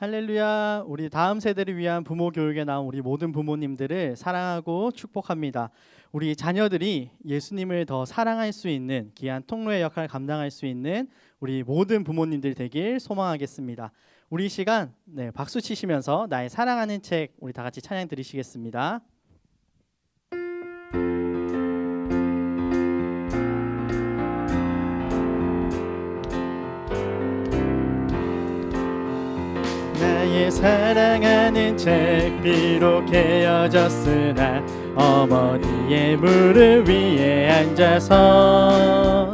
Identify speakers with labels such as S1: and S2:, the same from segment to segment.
S1: 할렐루야. 우리 다음 세대를 위한 부모 교육에 나온 우리 모든 부모님들을 사랑하고 축복합니다. 우리 자녀들이 예수님을 더 사랑할 수 있는 귀한 통로의 역할을 감당할 수 있는 우리 모든 부모님들 되길 소망하겠습니다. 우리 시간 박수 치시면서 나의 사랑하는 책 우리 다 같이 찬양 드리시겠습니다. 나의 사랑하는 책 비록 헤어졌으나 어머니의 무릎 위에 앉아서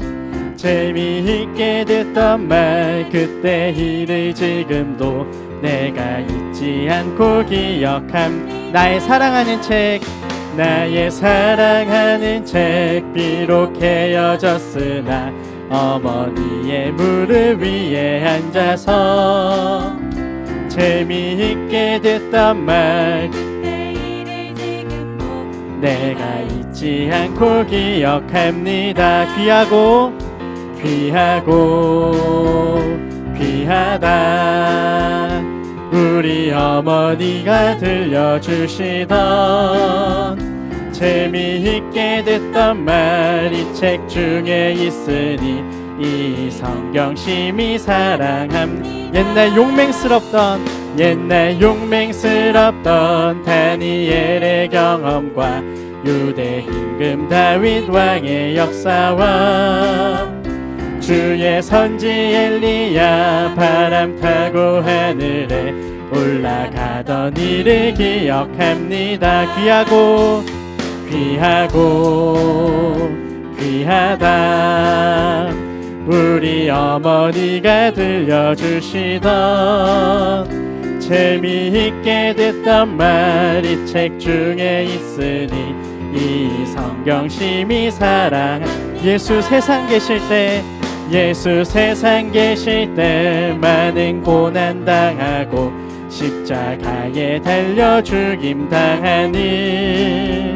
S1: 재미있게 듣던 말 그때 일을 지금도 내가 잊지 않고 기억함. 나의 사랑하는 책 나의 사랑하는 책 비록 헤어졌으나 어머니의 무릎 위에 앉아서 재미있게 듣던 말 내가 잊지 않고 기억합니다. 귀하고 귀하다 우리 어머니가 들려주시던 재미있게 듣던 말 이 책 중에 있으니 이 성경 심히 사랑함. 옛날 용맹스럽던 다니엘의 경험과 유대 임금 다윗 왕의 역사와 주의 선지 엘리야 바람 타고 하늘에 올라가던 일을 기억합니다. 귀하다 우리 어머니가 들려주시던 재미있게 듣던 말 이 책 중에 있으니 이 성경 심히 사랑. 예수 세상 계실 때 많은 고난 당하고 십자가에 달려 죽임 당하니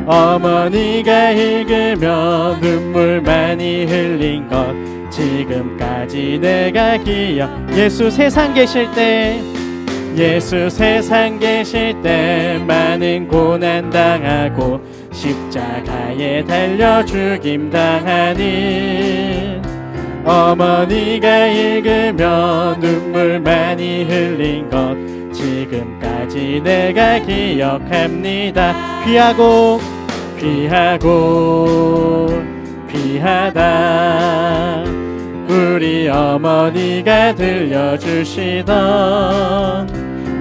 S1: 어머니가 읽으며 눈물 많이 흘린 것 지금까지 내가 기억. 예수 세상 계실 때 많은 고난 당하고 십자가에 달려 죽임 당하니 어머니가 읽으며 눈물 많이 흘린 것 지금까지 내가 기억합니다. 귀하다 우리 어머니가 들려주시던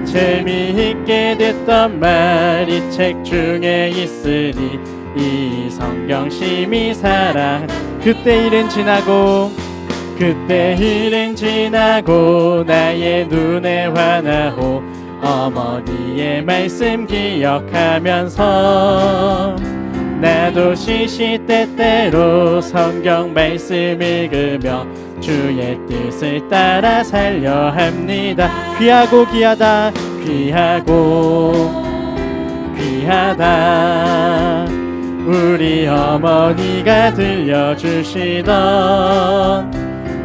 S1: 재미있게 듣던 말 이 책 중에 있으니 이 성경 심히 사랑. 그때 일은 지나고 나의 눈에 환하고 어머니의 말씀 기억하면서 나도 시시때때로 성경 말씀 읽으며 주의 뜻을 따라 살려 합니다. 귀하다 우리 어머니가 들려주시던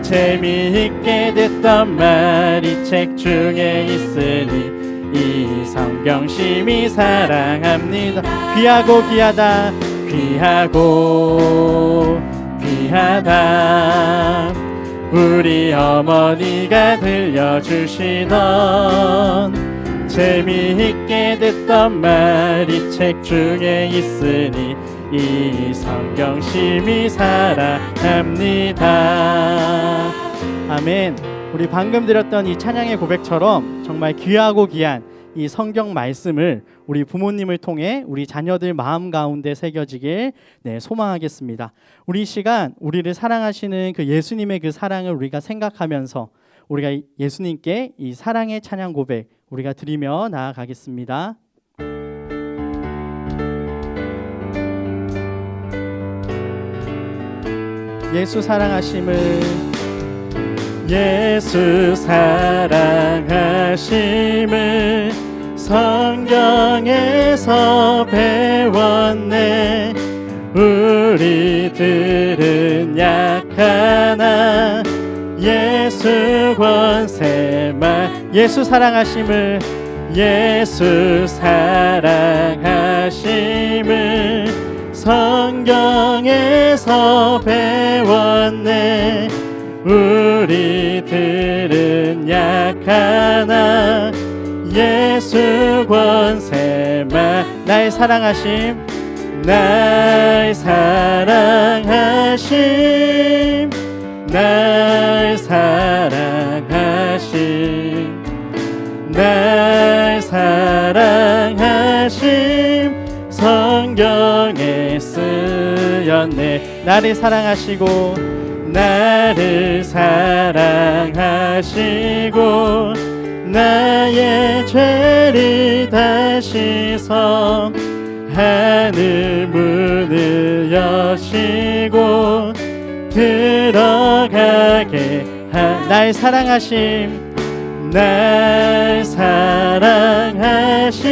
S1: 재미있게 듣던 말 이 책 중에 있으니 이 성경 심히 사랑합니다. 귀하다 우리 어머니가 들려주시던 재미있게 듣던 말 이 책 중에 있으니 이 성경 심히 사랑합니다. 아멘. 우리 방금 드렸던 이 찬양의 고백처럼 정말 귀하고 귀한 이 성경 말씀을 우리 부모님을 통해 우리 자녀들 마음 가운데 새겨지길 소망하겠습니다. 우리 시간 우리를 사랑하시는 그 예수님의 그 사랑을 우리가 생각하면서 우리가 예수님께 이 사랑의 찬양 고백 우리가 드리며 나아가겠습니다. 예수 사랑하심을 성경에서 배웠네. 우리들은 약하나 예수 권세만 예수 사랑하심을 예수 사랑하심을 성경에서 배웠네. 우리들은 약하나 예수 권세만 날 사랑하심 날 사랑하심 날 사랑하심 날 사랑하심 성경에 쓰였네. 나를 사랑하시고 나를 사랑하시고 나의 죄를 다 씻어 하늘 문을 여시고 들어가게 날 사랑하심 날 사랑하심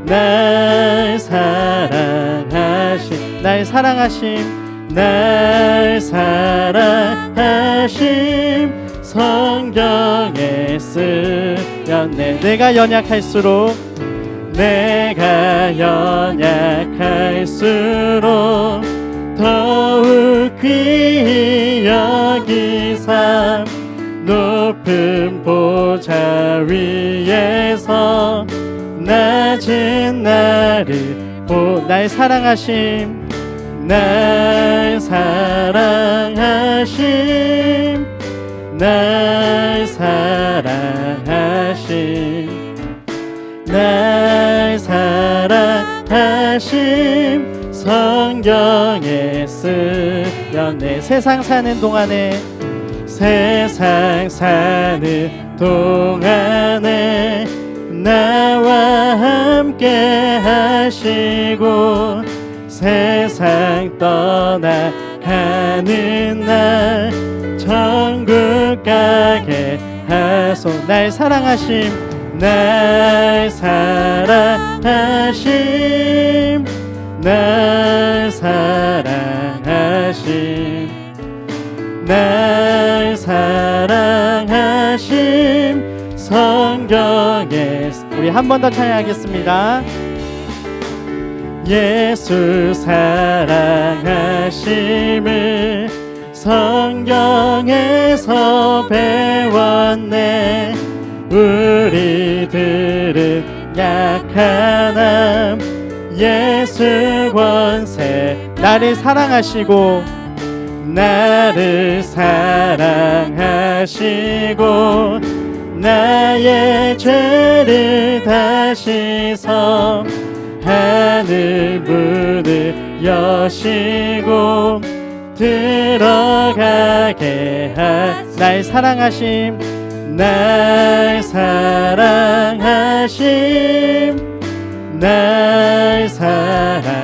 S1: 날 사랑하심 날 사랑하심 날 사랑하심 성경에 쓰였네. 내가 연약할수록 내가 연약할수록 더욱 귀히 여기사 높은 보좌 위에서 낮은 나를 날 사랑하심 날 사랑하심 날 사랑하심 날 사랑하심 성경에 쓰였네. 세상 사는 동안에 세상 사는 동안에 나와 함께 하시고 세상 떠나가는 날 천국 가게 하소. 날 사랑하심 날 사랑하심 날 사랑하심 날 사랑하심 성경에 우리 한 번 더 찬양하겠습니다. 예수 사랑하심을 성경에서 배웠네. 우리들은 약하나 예수 권세 나를 사랑하시고 나를 사랑하시고 나의 죄를 다 씻어 하늘 문을 여시고 들어가게 날 사랑하심 날 사랑하심 날 사랑하심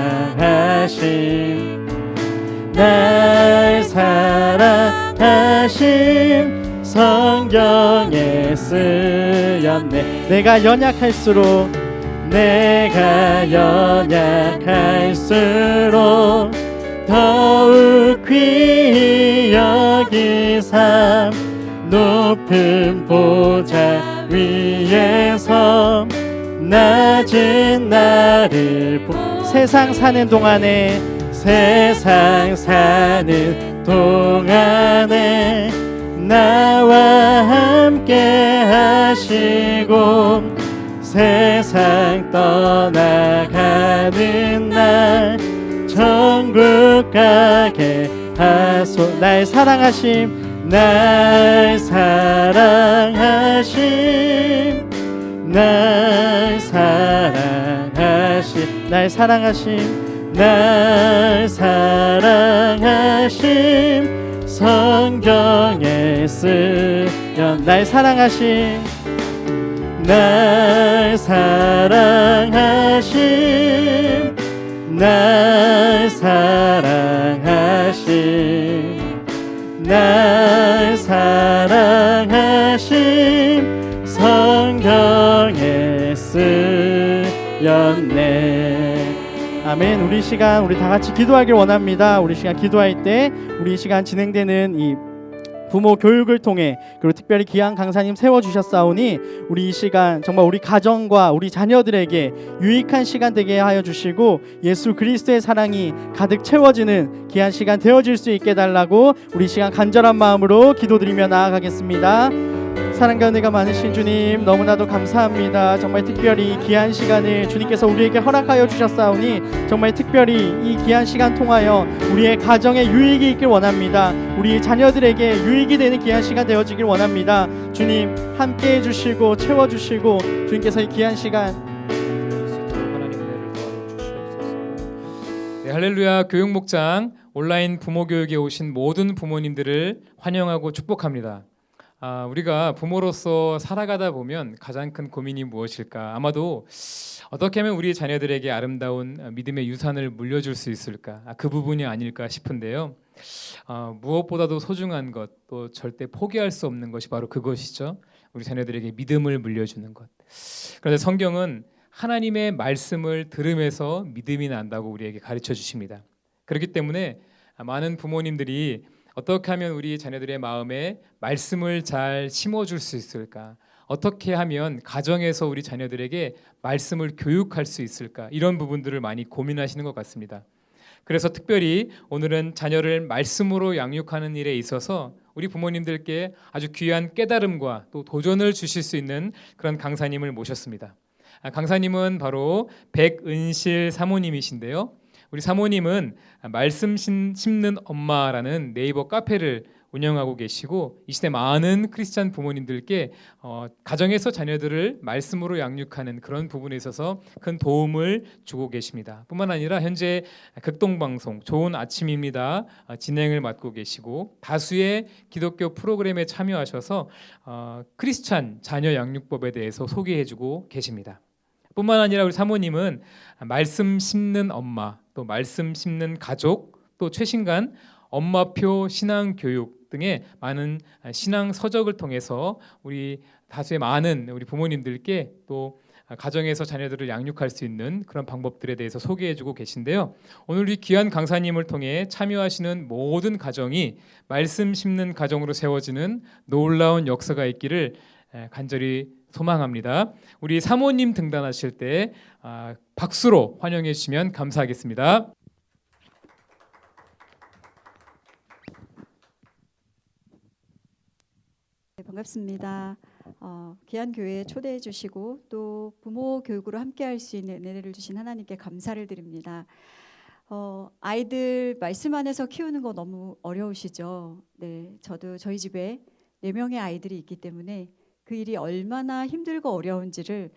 S1: 날 사랑하심 성경에 쓰였네. 내가 연약할수록 내가 연약할수록 더욱 귀히 여기사 높은 보좌 위에서 낮은 나를 세상 사는 동안에 세상 사는 동안에 나와 함께 하시고 세상 떠나가는 날 천국 가게 하소. 날 사랑하심 날 사랑하심 날 사랑하심 날 사랑하심 날 사랑하심 성경에 쓰여 날 사랑하심 날 사랑하심 날 사랑하심 날 사랑하심 성경에 쓰였네. 아멘. 우리 시간 우리 다 같이 기도하길 원합니다. 우리 시간 기도할 때 우리 시간 진행되는 이 부모 교육을 통해 그리고 특별히 귀한 강사님 세워주셨사오니 우리 이 시간 정말 우리 가정과 우리 자녀들에게 유익한 시간 되게 하여 주시고 예수 그리스도의 사랑이 가득 채워지는 귀한 시간 되어질 수 있게 달라고 우리 시간 간절한 마음으로 기도드리며 나아가겠습니다. 사랑과 은혜가 많으신 주님 너무나도 감사합니다. 정말 특별히 귀한 시간을 주님께서 우리에게 허락하여 주셨사오니 정말 특별히 이 귀한 시간 통하여 우리의 가정에 유익이 있길 원합니다. 우리 자녀들에게 유익이 되는 귀한 시간 되어지길 원합니다. 주님 함께해 주시고 채워주시고 주님께서 이 귀한 시간
S2: 하나님의 은혜를 더하여 주시옵소서. 네, 할렐루야. 교육목장 온라인 부모 교육에 오신 모든 부모님들을 환영하고 축복합니다. 우리가 부모로서 살아가다 보면 가장 큰 고민이 무엇일까? 아마도 어떻게 하면 우리 자녀들에게 아름다운 믿음의 유산을 물려줄 수 있을까? 그 부분이 아닐까 싶은데요. 무엇보다도 소중한 것, 또 절대 포기할 수 없는 것이 바로 그것이죠. 우리 자녀들에게 믿음을 물려주는 것. 그런데 성경은 하나님의 말씀을 들으면서 믿음이 난다고 우리에게 가르쳐 주십니다. 그렇기 때문에 많은 부모님들이 어떻게 하면 우리 자녀들의 마음에 말씀을 잘 심어줄 수 있을까? 어떻게 하면 가정에서 우리 자녀들에게 말씀을 교육할 수 있을까? 이런 부분들을 많이 고민하시는 것 같습니다. 그래서 특별히 오늘은 자녀를 말씀으로 양육하는 일에 있어서 우리 부모님들께 아주 귀한 깨달음과 또 도전을 주실 수 있는 그런 강사님을 모셨습니다. 강사님은 바로 백은실 사모님이신데요. 우리 사모님은 말씀 심는 엄마라는 네이버 카페를 운영하고 계시고 이 시대 많은 크리스찬 부모님들께 가정에서 자녀들을 말씀으로 양육하는 그런 부분에 있어서 큰 도움을 주고 계십니다. 뿐만 아니라 현재 극동방송 좋은 아침입니다 진행을 맡고 계시고 다수의 기독교 프로그램에 참여하셔서 크리스찬 자녀 양육법에 대해서 소개해주고 계십니다. 뿐만 아니라 우리 사모님은 말씀 심는 엄마, 또 말씀 심는 가족, 또 최신간 엄마표 신앙 교육 등의 많은 신앙 서적을 통해서 우리 다수의 많은 우리 부모님들께 또 가정에서 자녀들을 양육할 수 있는 그런 방법들에 대해서 소개해주고 계신데요. 오늘 이 귀한 강사님을 통해 참여하시는 모든 가정이 말씀 심는 가정으로 세워지는 놀라운 역사가 있기를 간절히 소망합니다. 우리 사모님 등단하실 때 박수로 환영해 주시면 감사하겠습니다.
S3: 네, 반갑습니다. 귀한 교회에 초대해 주시고 또 부모 교육으로 함께할 수 있는 은혜를 주신 하나님께 감사를 드립니다. 아이들 말씀 안에서 키우는 거 너무 어려우시죠? 네, 저도 저희 집에 4명의 아이들이 있기 때문에 그 일이 얼마나 힘들고 어려운지를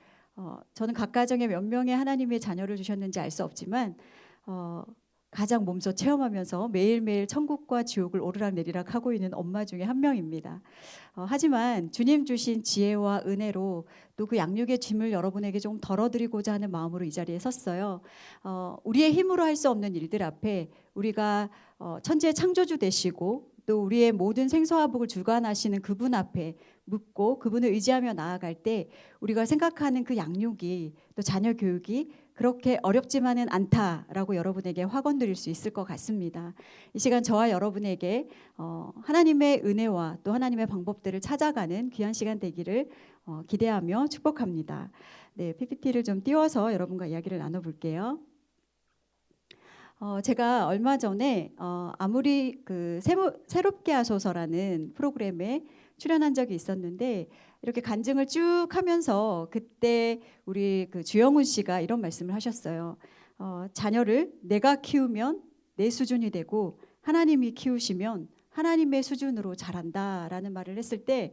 S3: 저는 각 가정에 몇 명의 하나님의 자녀를 주셨는지 알 수 없지만 가장 몸소 체험하면서 매일매일 천국과 지옥을 오르락내리락 하고 있는 엄마 중에 한 명입니다. 하지만 주님 주신 지혜와 은혜로 또 그 양육의 짐을 여러분에게 좀 덜어드리고자 하는 마음으로 이 자리에 섰어요. 우리의 힘으로 할 수 없는 일들 앞에 우리가 천지의 창조주 되시고 또 우리의 모든 생사화복을 주관하시는 그분 앞에 묻고 그분을 의지하며 나아갈 때 우리가 생각하는 그 양육이 또 자녀 교육이 그렇게 어렵지만은 않다라고 여러분에게 확언드릴 수 있을 것 같습니다. 이 시간 저와 여러분에게 하나님의 은혜와 또 하나님의 방법들을 찾아가는 귀한 시간 되기를 기대하며 축복합니다. 네, PPT를 좀 띄워서 여러분과 이야기를 나눠볼게요. 제가 얼마 전에 아무리 그 새롭게 하소서라는 프로그램에 출연한 적이 있었는데 이렇게 간증을 쭉 하면서 그때 우리 그 주영훈 씨가 이런 말씀을 하셨어요. 자녀를 내가 키우면 내 수준이 되고 하나님이 키우시면 하나님의 수준으로 자란다라는 말을 했을 때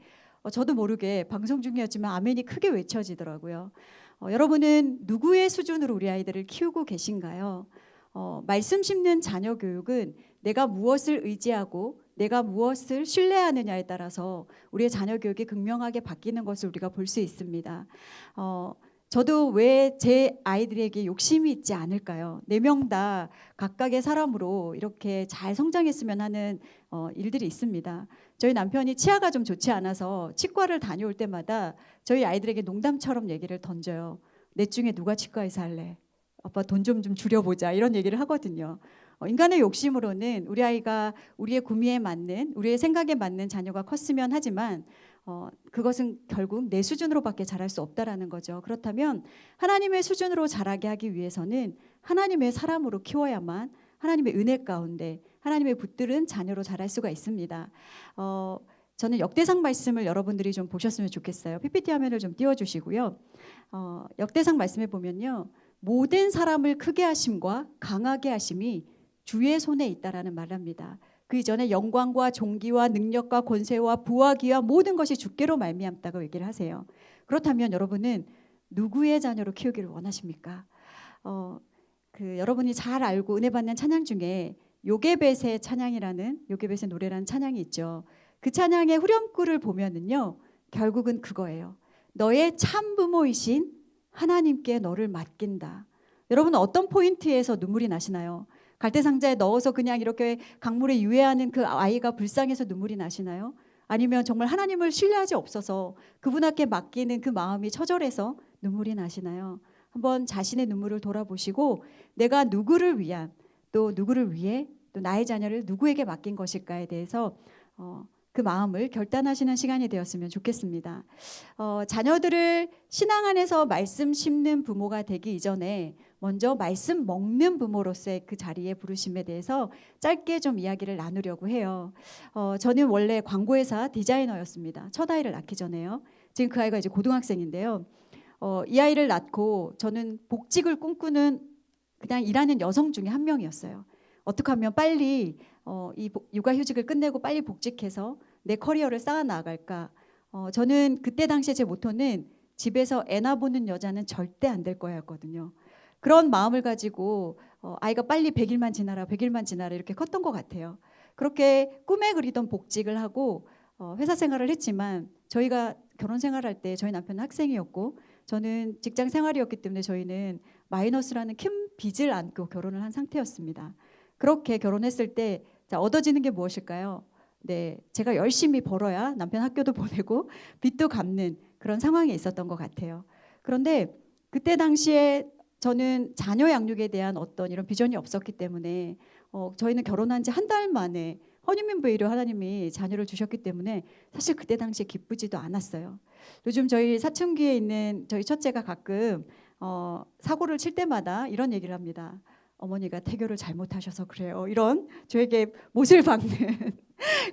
S3: 저도 모르게 방송 중이었지만 아멘이 크게 외쳐지더라고요. 여러분은 누구의 수준으로 우리 아이들을 키우고 계신가요? 말씀 심는 자녀 교육은 내가 무엇을 의지하고 내가 무엇을 신뢰하느냐에 따라서 우리의 자녀 교육이 극명하게 바뀌는 것을 우리가 볼 수 있습니다. 저도 왜 제 아이들에게 욕심이 있지 않을까요? 4명 다 각각의 사람으로 이렇게 잘 성장했으면 하는 일들이 있습니다. 저희 남편이 치아가 좀 좋지 않아서 치과를 다녀올 때마다 저희 아이들에게 농담처럼 얘기를 던져요. 넷 중에 누가 치과의사 할래? 아빠 돈 좀 줄여보자 이런 얘기를 하거든요. 인간의 욕심으로는 우리 아이가 우리의 구미에 맞는, 우리의 생각에 맞는 자녀가 컸으면 하지만 그것은 결국 내 수준으로밖에 자랄 수 없다라는 거죠. 그렇다면 하나님의 수준으로 자라게 하기 위해서는 하나님의 사람으로 키워야만 하나님의 은혜 가운데 하나님의 붙들은 자녀로 자랄 수가 있습니다. 저는 역대상 말씀을 여러분들이 좀 보셨으면 좋겠어요. PPT 화면을 좀 띄워주시고요. 역대상 말씀에 보면요, 모든 사람을 크게 하심과 강하게 하심이 주의 손에 있다라는 말을 합니다. 그 이전에 영광과 존귀와 능력과 권세와 부와 기와 모든 것이 주께로 말미암다고 얘기를 하세요. 그렇다면 여러분은 누구의 자녀로 키우기를 원하십니까? 여러분이 잘 알고 은혜 받는 찬양 중에 요게벳의 찬양이라는, 요게벳의 노래라는 찬양이 있죠. 그 찬양의 후렴구를 보면은요, 결국은 그거예요. 너의 참 부모이신 하나님께 너를 맡긴다. 여러분은 어떤 포인트에서 눈물이 나시나요? 갈대상자에 넣어서 그냥 이렇게 강물에 유해하는 그 아이가 불쌍해서 눈물이 나시나요? 아니면 정말 하나님을 신뢰하지 없어서 그분 앞에 맡기는 그 마음이 처절해서 눈물이 나시나요? 한번 자신의 눈물을 돌아보시고 내가 누구를 위한, 또 누구를 위해, 또 나의 자녀를 누구에게 맡긴 것일까에 대해서 그 마음을 결단하시는 시간이 되었으면 좋겠습니다. 자녀들을 신앙 안에서 말씀 심는 부모가 되기 이전에 먼저 말씀 먹는 부모로서의 그 자리에 부르심에 대해서 짧게 좀 이야기를 나누려고 해요. 저는 원래 광고회사 디자이너였습니다. 첫 아이를 낳기 전에요. 지금 그 아이가 이제 고등학생인데요. 이 아이를 낳고 저는 복직을 꿈꾸는 그냥 일하는 여성 중에 한 명이었어요. 어떻게 하면 빨리 이 육아휴직을 끝내고 빨리 복직해서 내 커리어를 쌓아 나갈까. 저는 그때 당시에 제 모토는 집에서 애나 보는 여자는 절대 안 될 거였거든요. 그런 마음을 가지고 아이가 빨리 100일만 지나라 100일만 지나라 이렇게 컸던 것 같아요. 그렇게 꿈에 그리던 복직을 하고 회사 생활을 했지만 저희가 결혼 생활할 때 저희 남편은 학생이었고 저는 직장 생활이었기 때문에 저희는 마이너스라는 큰 빚을 안고 결혼을 한 상태였습니다. 그렇게 결혼했을 때 얻어지는 게 무엇일까요? 네, 제가 열심히 벌어야 남편 학교도 보내고 빚도 갚는 그런 상황에 있었던 것 같아요. 그런데 그때 당시에 저는 자녀 양육에 대한 어떤 이런 비전이 없었기 때문에 저희는 결혼한 지 한 달 만에 허니문 베이로 하나님이 자녀를 주셨기 때문에 사실 그때 당시에 기쁘지도 않았어요. 요즘 저희 사춘기에 있는 저희 첫째가 가끔 사고를 칠 때마다 이런 얘기를 합니다. 어머니가 태교를 잘못하셔서 그래요. 이런 저에게 못을 박는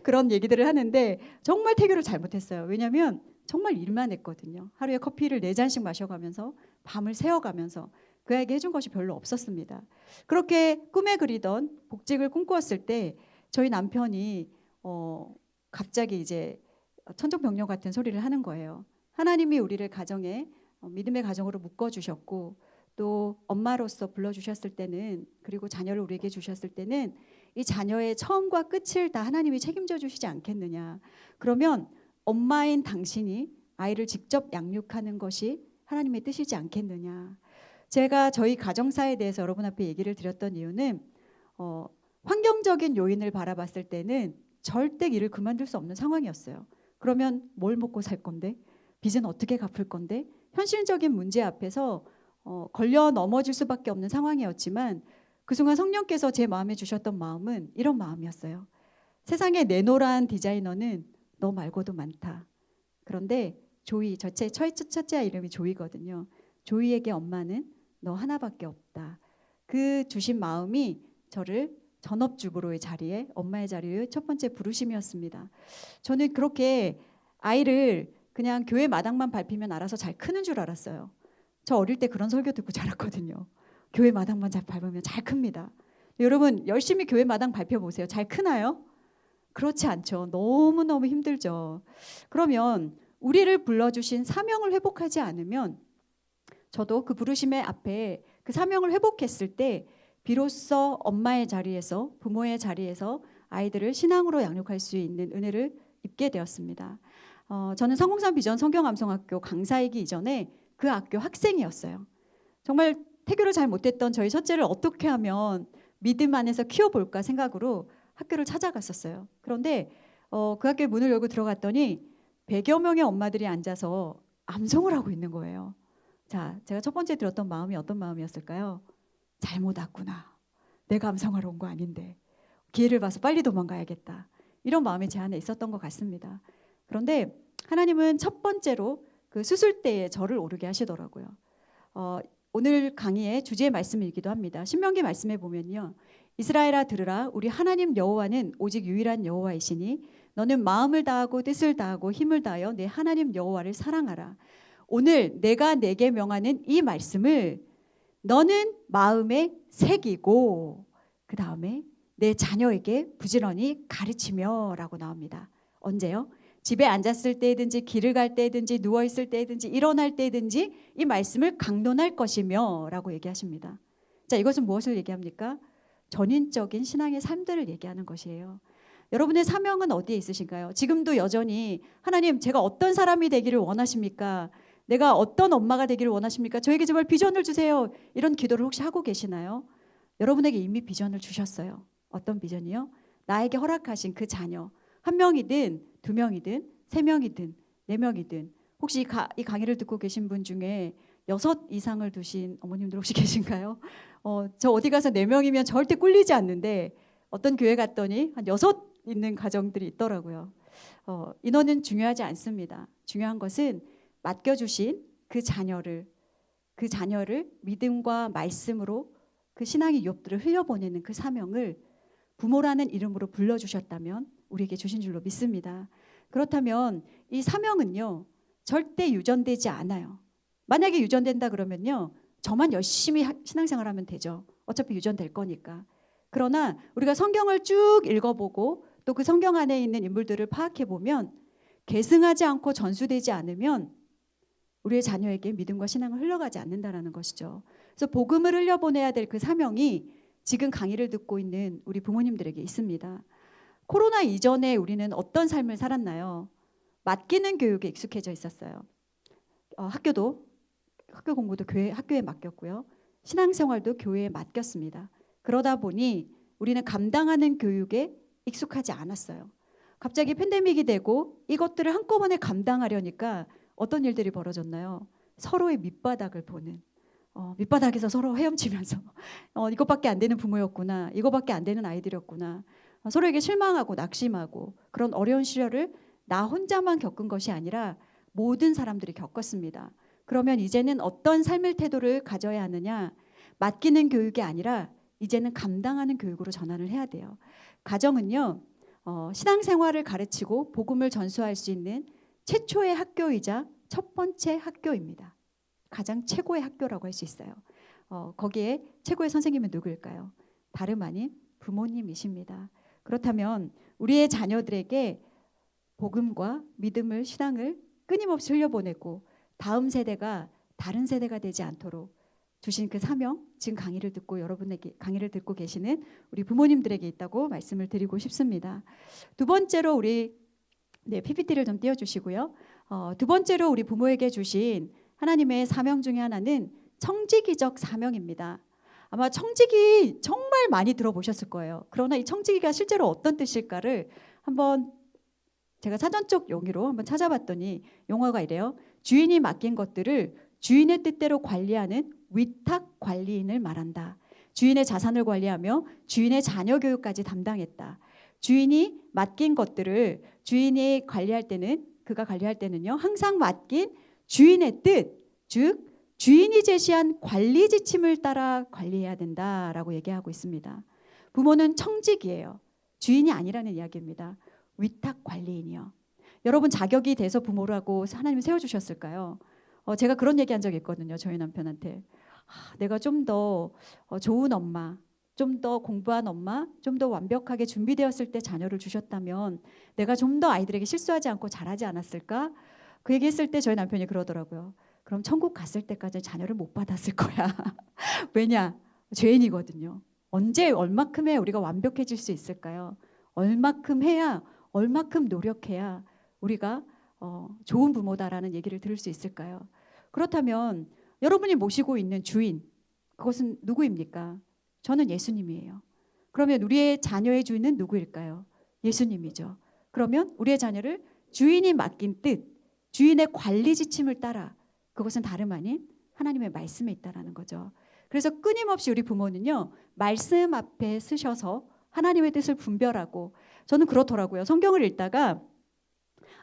S3: 그런 얘기들을 하는데 정말 태교를 잘못했어요. 왜냐하면 정말 일만 했거든요. 하루에 커피를 4잔씩 마셔가면서 밤을 새워가면서 그 아이에게 해준 것이 별로 없었습니다. 그렇게 꿈에 그리던 복직을 꿈꾸었을 때 저희 남편이 갑자기 이제 천정병력 같은 소리를 하는 거예요. 하나님이 우리를 가정에 믿음의 가정으로 묶어주셨고 또 엄마로서 불러주셨을 때는, 그리고 자녀를 우리에게 주셨을 때는 이 자녀의 처음과 끝을 다 하나님이 책임져 주시지 않겠느냐. 그러면 엄마인 당신이 아이를 직접 양육하는 것이 하나님의 뜻이지 않겠느냐. 제가 저희 가정사에 대해서 여러분 앞에 얘기를 드렸던 이유는 환경적인 요인을 바라봤을 때는 절대 일을 그만둘 수 없는 상황이었어요. 그러면 뭘 먹고 살 건데? 빚은 어떻게 갚을 건데? 현실적인 문제 앞에서 걸려 넘어질 수밖에 없는 상황이었지만 그 순간 성령께서 제 마음에 주셨던 마음은 이런 마음이었어요. 세상에 내노란 디자이너는 너 말고도 많다. 그런데 조이, 첫째 아이 이름이 조이거든요. 조이에게 엄마는 너 하나밖에 없다. 그 주신 마음이 저를 전업주부로의 자리에, 엄마의 자리에 첫 번째 부르심이었습니다. 저는 그렇게 아이를 그냥 교회 마당만 밟히면 알아서 잘 크는 줄 알았어요. 저 어릴 때 그런 설교 듣고 자랐거든요. 교회 마당만 잘 밟으면 잘 큽니다. 여러분 열심히 교회 마당 밟혀보세요. 잘 크나요? 그렇지 않죠. 너무너무 힘들죠. 그러면 우리를 불러주신 사명을 회복하지 않으면 저도 그 부르심의 앞에 그 사명을 회복했을 때 비로소 엄마의 자리에서, 부모의 자리에서 아이들을 신앙으로 양육할 수 있는 은혜를 입게 되었습니다. 저는 성공산 비전 성경암송학교 강사이기 이전에 그 학교 학생이었어요. 정말 태교를 잘 못했던 저희 첫째를 어떻게 하면 믿음 안에서 키워볼까 생각으로 학교를 찾아갔었어요. 그런데 그 학교에 문을 열고 들어갔더니 100여 명의 엄마들이 앉아서 암송을 하고 있는 거예요. 자, 제가 첫 번째 들었던 마음이 어떤 마음이었을까요? 잘못 왔구나. 내가 암송하러 온 거 아닌데 기회를 봐서 빨리 도망가야겠다. 이런 마음이 제 안에 있었던 것 같습니다. 그런데 하나님은 첫 번째로 그 수술대에 저를 오르게 하시더라고요. 오늘 강의의 주제의 말씀이기도 합니다. 신명기 말씀에 보면요. 이스라엘아 들으라 우리 하나님 여호와는 오직 유일한 여호와이시니 너는 마음을 다하고 뜻을 다하고 힘을 다하여 내 하나님 여호와를 사랑하라. 오늘 내가 내게 명하는 이 말씀을 너는 마음에 새기고 그 다음에 내 자녀에게 부지런히 가르치며 라고 나옵니다. 언제요? 집에 앉았을 때든지 길을 갈 때든지 누워있을 때든지 일어날 때든지 이 말씀을 강론할 것이며 라고 얘기하십니다. 자, 이것은 무엇을 얘기합니까? 전인적인 신앙의 삶들을 얘기하는 것이에요. 여러분의 사명은 어디에 있으신가요? 지금도 여전히 하나님 제가 어떤 사람이 되기를 원하십니까? 내가 어떤 엄마가 되기를 원하십니까? 저에게 제발 비전을 주세요. 이런 기도를 혹시 하고 계시나요? 여러분에게 이미 비전을 주셨어요. 어떤 비전이요? 나에게 허락하신 그 자녀 한 명이든 두 명이든 세 명이든 네 명이든 혹시 이 강의를 듣고 계신 분 중에 6 이상을 두신 어머님들 혹시 계신가요? 저 어디 가서 4명이면 절대 꿀리지 않는데 어떤 교회 갔더니 한 6 있는 가정들이 있더라고요. 인원은 중요하지 않습니다. 중요한 것은 맡겨주신 그 자녀를 믿음과 말씀으로 그 신앙의 유업들을 흘려보내는 그 사명을 부모라는 이름으로 불러주셨다면 우리에게 주신 줄로 믿습니다. 그렇다면 이 사명은요 절대 유전되지 않아요. 만약에 유전된다 그러면요 저만 열심히 신앙생활하면 되죠. 어차피 유전될 거니까. 그러나 우리가 성경을 쭉 읽어보고 또 그 성경 안에 있는 인물들을 파악해보면 계승하지 않고 전수되지 않으면 우리의 자녀에게 믿음과 신앙을 흘러가지 않는다는 것이죠. 그래서 복음을 흘려보내야 될 그 사명이 지금 강의를 듣고 있는 우리 부모님들에게 있습니다. 코로나 이전에 우리는 어떤 삶을 살았나요? 맡기는 교육에 익숙해져 있었어요. 학교 공부도 학교에 맡겼고요. 신앙생활도 교회에 맡겼습니다. 그러다 보니 우리는 감당하는 교육에 익숙하지 않았어요. 갑자기 팬데믹이 되고 이것들을 한꺼번에 감당하려니까 어떤 일들이 벌어졌나요? 서로의 밑바닥을 보는 밑바닥에서 서로 헤엄치면서 이것밖에 안 되는 부모였구나. 이거밖에 안 되는 아이들이었구나. 서로에게 실망하고 낙심하고 그런 어려운 시절을 나 혼자만 겪은 것이 아니라 모든 사람들이 겪었습니다. 그러면 이제는 어떤 삶의 태도를 가져야 하느냐? 맡기는 교육이 아니라 이제는 감당하는 교육으로 전환을 해야 돼요. 가정은요. 신앙생활을 가르치고 복음을 전수할 수 있는 최초의 학교이자 첫 번째 학교입니다. 가장 최고의 학교라고 할 수 있어요. 거기에 최고의 선생님은 누구일까요? 다름 아닌 부모님이십니다. 그렇다면 우리의 자녀들에게 복음과 믿음을 신앙을 끊임없이 흘려보내고 다음 세대가 다른 세대가 되지 않도록 주신 그 사명, 지금 강의를 듣고 여러분에게 강의를 듣고 계시는 우리 부모님들에게 있다고 말씀을 드리고 싶습니다. 두 번째로 우리 PPT를 좀 띄워주시고요. 두 번째로 우리 부모에게 주신 하나님의 사명 중에 하나는 청지기적 사명입니다. 아마 청지기 정말 많이 들어보셨을 거예요. 그러나 이 청지기가 실제로 어떤 뜻일까를 한번 제가 사전적 용어로 한번 찾아봤더니 용어가 이래요. 주인이 맡긴 것들을 주인의 뜻대로 관리하는 위탁 관리인을 말한다. 주인의 자산을 관리하며 주인의 자녀 교육까지 담당했다. 주인이 맡긴 것들을 주인이 그가 관리할 때는요. 항상 맡긴 주인의 뜻, 즉 주인이 제시한 관리 지침을 따라 관리해야 된다라고 얘기하고 있습니다. 부모는 청직이에요. 주인이 아니라는 이야기입니다. 위탁 관리인이요. 여러분 자격이 돼서 부모라고 하나님이 세워주셨을까요? 제가 그런 얘기한 적이 있거든요. 저희 남편한테. 내가 좀 더 좋은 엄마, 좀 더 공부한 엄마, 좀 더 완벽하게 준비되었을 때 자녀를 주셨다면 내가 좀 더 아이들에게 실수하지 않고 잘하지 않았을까? 그 얘기했을 때 저희 남편이 그러더라고요. 그럼 천국 갔을 때까지 자녀를 못 받았을 거야. 왜냐? 죄인이거든요. 언제 얼마큼 해야 우리가 완벽해질 수 있을까요? 얼마큼 해야, 얼마큼 노력해야 우리가 좋은 부모다라는 얘기를 들을 수 있을까요? 그렇다면 여러분이 모시고 있는 주인, 그것은 누구입니까? 저는 예수님이에요. 그러면 우리의 자녀의 주인은 누구일까요? 예수님이죠. 그러면 우리의 자녀를 주인이 맡긴 뜻, 주인의 관리 지침을 따라 그것은 다름 아닌 하나님의 말씀에 있다라는 거죠. 그래서 끊임없이 우리 부모는요, 말씀 앞에 쓰셔서 하나님의 뜻을 분별하고, 저는 그렇더라고요. 성경을 읽다가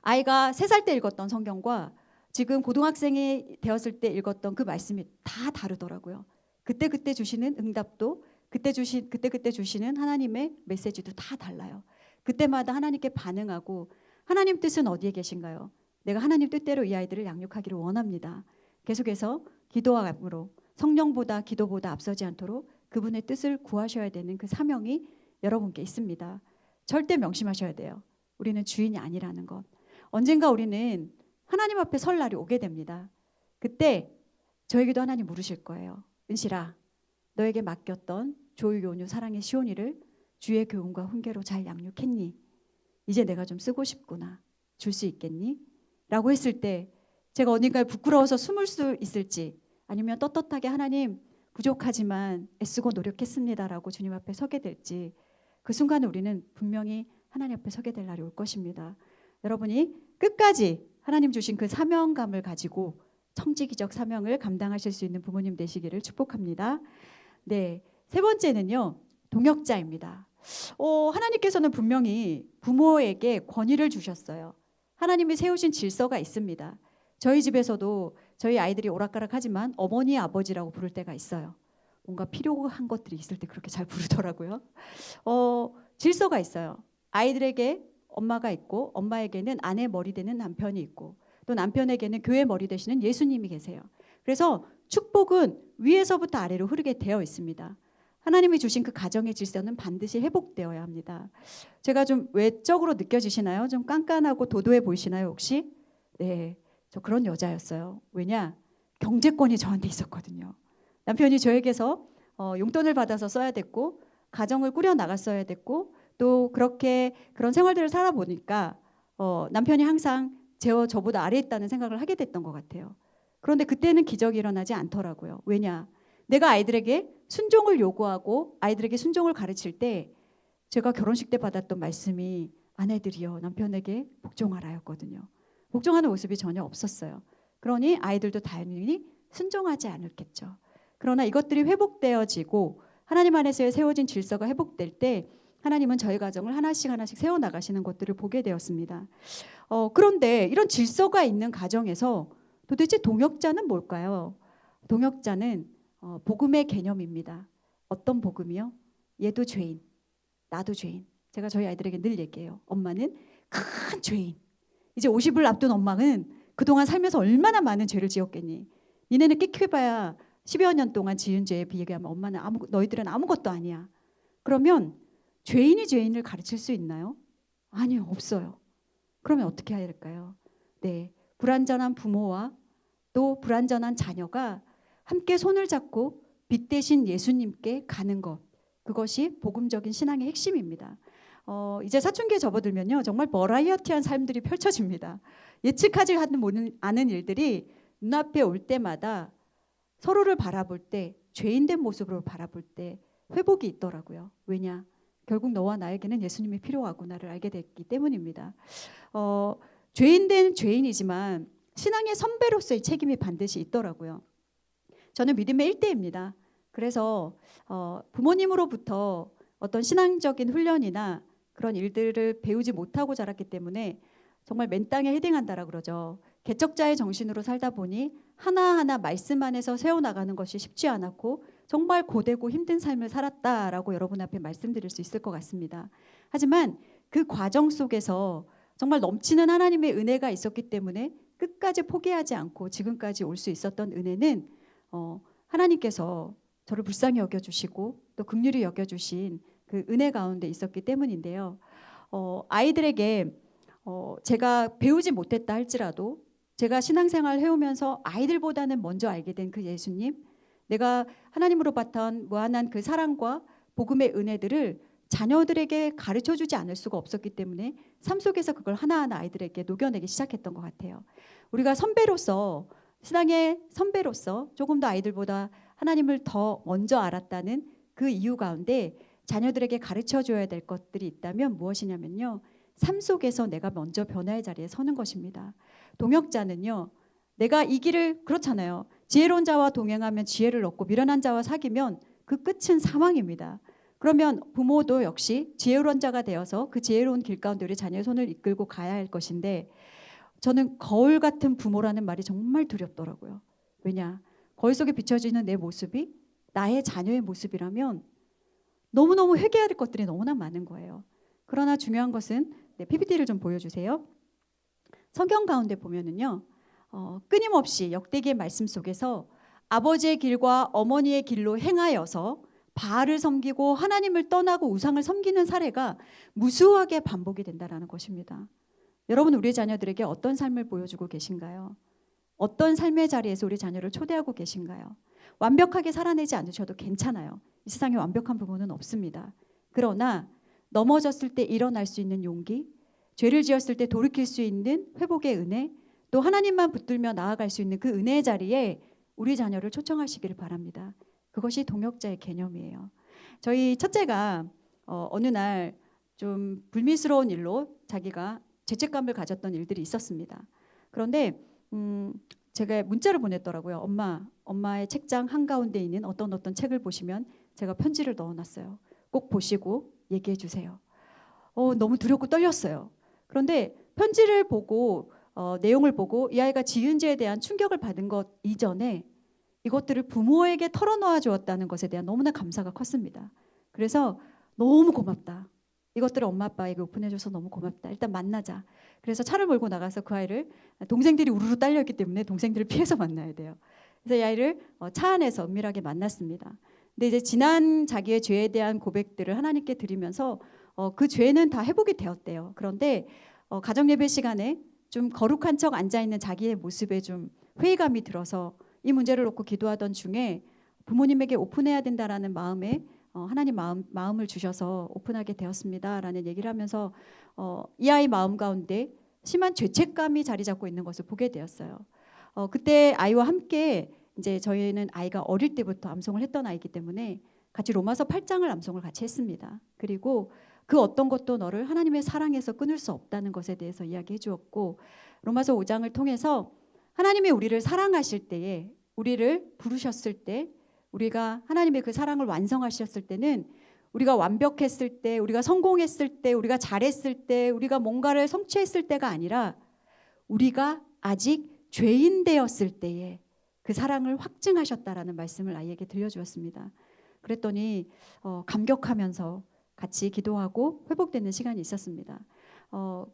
S3: 아이가 3살 때 읽었던 성경과 지금 고등학생이 되었을 때 읽었던 그 말씀이 다 다르더라고요. 그때 주시는 응답도 그때 주시는 하나님의 메시지도 다 달라요. 그때마다 하나님께 반응하고, 하나님 뜻은 어디에 계신가요? 내가 하나님 뜻대로 이 아이들을 양육하기를 원합니다. 계속해서 기도함으로 성령보다 기도보다 앞서지 않도록 그분의 뜻을 구하셔야 되는 그 사명이 여러분께 있습니다. 절대 명심하셔야 돼요. 우리는 주인이 아니라는 것. 언젠가 우리는 하나님 앞에 설 날이 오게 됩니다. 그때 저에게도 하나님 물으실 거예요. 은실아, 너에게 맡겼던 조유, 온유, 사랑의 시온이를 주의 교훈과 훈계로 잘 양육했니? 이제 내가 좀 쓰고 싶구나. 줄 수 있겠니? 라고 했을 때 제가 어딘가에 부끄러워서 숨을 수 있을지, 아니면 떳떳하게 하나님 부족하지만 애쓰고 노력했습니다라고 주님 앞에 서게 될지, 그 순간에 우리는 분명히 하나님 앞에 서게 될 날이 올 것입니다. 여러분이 끝까지 하나님 주신 그 사명감을 가지고 청지기적 사명을 감당하실 수 있는 부모님 되시기를 축복합니다. 네, 3번째는요, 동역자입니다. 하나님께서는 분명히 부모에게 권위를 주셨어요. 하나님이 세우신 질서가 있습니다. 저희 집에서도 저희 아이들이 오락가락하지만 어머니, 아버지라고 부를 때가 있어요. 뭔가 필요한 것들이 있을 때 그렇게 잘 부르더라고요. 질서가 있어요. 아이들에게 엄마가 있고, 엄마에게는 아내 머리 되는 남편이 있고, 또 남편에게는 교회 머리 되시는 예수님이 계세요. 그래서 축복은 위에서부터 아래로 흐르게 되어 있습니다. 하나님이 주신 그 가정의 질서는 반드시 회복되어야 합니다. 제가 좀 외적으로 느껴지시나요? 좀 깐깐하고 도도해 보이시나요 혹시? 네, 저 그런 여자였어요. 왜냐? 경제권이 저한테 있었거든요. 남편이 저에게서 용돈을 받아서 써야 됐고, 가정을 꾸려 나갔어야 됐고, 또 그런 생활들을 살아보니까 남편이 항상 저보다 아래에 있다는 생각을 하게 됐던 것 같아요. 그런데 그때는 기적이 일어나지 않더라고요. 왜냐? 내가 아이들에게 순종을 요구하고 아이들에게 순종을 가르칠 때, 제가 결혼식 때 받았던 말씀이 아내들이여 남편에게 복종하라였거든요. 복종하는 모습이 전혀 없었어요. 그러니 아이들도 당연히 순종하지 않았겠죠. 그러나 이것들이 회복되어지고 하나님 안에서의 세워진 질서가 회복될 때 하나님은 저희 가정을 하나씩 세워나가시는 것들을 보게 되었습니다. 그런데 이런 질서가 있는 가정에서 도대체 동역자는 뭘까요? 동역자는 복음의 개념입니다. 어떤 복음이요? 얘도 죄인, 나도 죄인. 제가 저희 아이들에게 늘 얘기해요. 엄마는 큰 죄인. 이제 50을 앞둔 엄마는 그동안 살면서 얼마나 많은 죄를 지었겠니? 니네는 끽해봐야 10여 년 동안 지은 죄에 비교하면 너희들은 아무것도 아니야. 그러면 죄인이 죄인을 가르칠 수 있나요? 아니요, 없어요. 그러면 어떻게 해야 될까요? 네, 불완전한 부모와 또 불완전한 자녀가 함께 손을 잡고 빛 대신 예수님께 가는 것, 그것이 복음적인 신앙의 핵심입니다. 이제 사춘기에 접어들면요, 정말 버라이어티한 삶들이 펼쳐집니다. 예측하지 않은 일들이 눈앞에 올 때마다 서로를 바라볼 때, 죄인된 모습으로 바라볼 때 회복이 있더라고요. 왜냐? 결국 너와 나에게는 예수님이 필요하구나를 알게 됐기 때문입니다. 죄인된 죄인이지만 신앙의 선배로서의 책임이 반드시 있더라고요. 저는 믿음의 1대입니다. 그래서 부모님으로부터 어떤 신앙적인 훈련이나 그런 일들을 배우지 못하고 자랐기 때문에 정말 맨 땅에 헤딩한다라 그러죠. 개척자의 정신으로 살다 보니 하나하나 말씀 안에서 세워나가는 것이 쉽지 않았고 정말 고되고 힘든 삶을 살았다라고 여러분 앞에 말씀드릴 수 있을 것 같습니다. 하지만 그 과정 속에서 정말 넘치는 하나님의 은혜가 있었기 때문에 끝까지 포기하지 않고 지금까지 올 수 있었던 은혜는 하나님께서 저를 불쌍히 여겨주시고 또 긍휼히 여겨주신 그 은혜 가운데 있었기 때문인데요. 아이들에게 제가 배우지 못했다 할지라도 제가 신앙생활 해오면서 아이들보다는 먼저 알게 된 그 예수님, 내가 하나님으로 받던 무한한 그 사랑과 복음의 은혜들을 자녀들에게 가르쳐주지 않을 수가 없었기 때문에 삶 속에서 그걸 하나하나 아이들에게 녹여내기 시작했던 것 같아요. 우리가 선배로서, 신앙의 선배로서 조금 더 아이들보다 하나님을 더 먼저 알았다는 그 이유 가운데 자녀들에게 가르쳐줘야 될 것들이 있다면 무엇이냐면요, 삶 속에서 내가 먼저 변화의 자리에 서는 것입니다. 동역자는요, 내가 이 길을, 그렇잖아요, 지혜로운 자와 동행하면 지혜를 얻고 미련한 자와 사귀면 그 끝은 사망입니다. 그러면 부모도 역시 지혜로운 자가 되어서 그 지혜로운 길 가운데 우리 자녀의 손을 이끌고 가야 할 것인데, 저는 거울 같은 부모라는 말이 정말 두렵더라고요. 왜냐? 거울 속에 비춰지는 내 모습이 나의 자녀의 모습이라면 너무너무 회개해야 될 것들이 너무나 많은 거예요. 그러나 중요한 것은, PPT를 좀 보여주세요. 성경 가운데 보면은요, 끊임없이 역대기의 말씀 속에서 아버지의 길과 어머니의 길로 행하여서 바알을 섬기고 하나님을 떠나고 우상을 섬기는 사례가 무수하게 반복이 된다는 것입니다. 여러분, 우리 자녀들에게 어떤 삶을 보여주고 계신가요? 어떤 삶의 자리에서 우리 자녀를 초대하고 계신가요? 완벽하게 살아내지 않으셔도 괜찮아요. 이 세상에 완벽한 부모는 없습니다. 그러나 넘어졌을 때 일어날 수 있는 용기, 죄를 지었을 때 돌이킬 수 있는 회복의 은혜, 또 하나님만 붙들며 나아갈 수 있는 그 은혜의 자리에 우리 자녀를 초청하시기를 바랍니다. 그것이 동역자의 개념이에요. 저희 첫째가 어느 날 좀 불미스러운 일로 자기가 죄책감을 가졌던 일들이 있었습니다. 그런데 제가 문자를 보냈더라고요. 엄마의 책장 한가운데 있는 어떤 책을 보시면 제가 편지를 넣어놨어요. 꼭 보시고 얘기해 주세요. 너무 두렵고 떨렸어요. 그런데 편지를 보고 내용을 보고 이 아이가 지은 죄에 대한 충격을 받은 것 이전에 이것들을 부모에게 털어놓아 주었다는 것에 대한 너무나 감사가 컸습니다. 그래서 너무 고맙다. 이것들을 엄마 아빠에게 오픈해줘서 너무 고맙다. 일단 만나자. 그래서 차를 몰고 나가서 그 아이를, 동생들이 우르르 딸려있기 때문에 동생들을 피해서 만나야 돼요. 그래서 이 아이를 차 안에서 은밀하게 만났습니다. 근데 이제 지난 자기의 죄에 대한 고백들을 하나님께 드리면서 그 죄는 다 회복이 되었대요. 그런데 가정 예배 시간에 좀 거룩한 척 앉아있는 자기의 모습에 좀 회의감이 들어서 이 문제를 놓고 기도하던 중에 부모님에게 오픈해야 된다라는 마음에 하나님 마음을 주셔서 오픈하게 되었습니다라는 얘기를 하면서 이 아이 마음 가운데 심한 죄책감이 자리 잡고 있는 것을 보게 되었어요. 그때 아이와 함께 이제 저희는 아이가 어릴 때부터 암송을 했던 아이기 때문에 같이 로마서 8장을 암송을 같이 했습니다. 그리고 그 어떤 것도 너를 하나님의 사랑에서 끊을 수 없다는 것에 대해서 이야기해 주었고, 로마서 5장을 통해서 하나님이 우리를 사랑하실 때에, 우리를 부르셨을 때, 우리가 하나님의 그 사랑을 완성하셨을 때는 우리가 완벽했을 때, 우리가 성공했을 때, 우리가 잘했을 때, 우리가 뭔가를 성취했을 때가 아니라 우리가 아직 죄인 되었을 때에 그 사랑을 확증하셨다라는 말씀을 아이에게 들려주었습니다. 그랬더니 감격하면서 같이 기도하고 회복되는 시간이 있었습니다.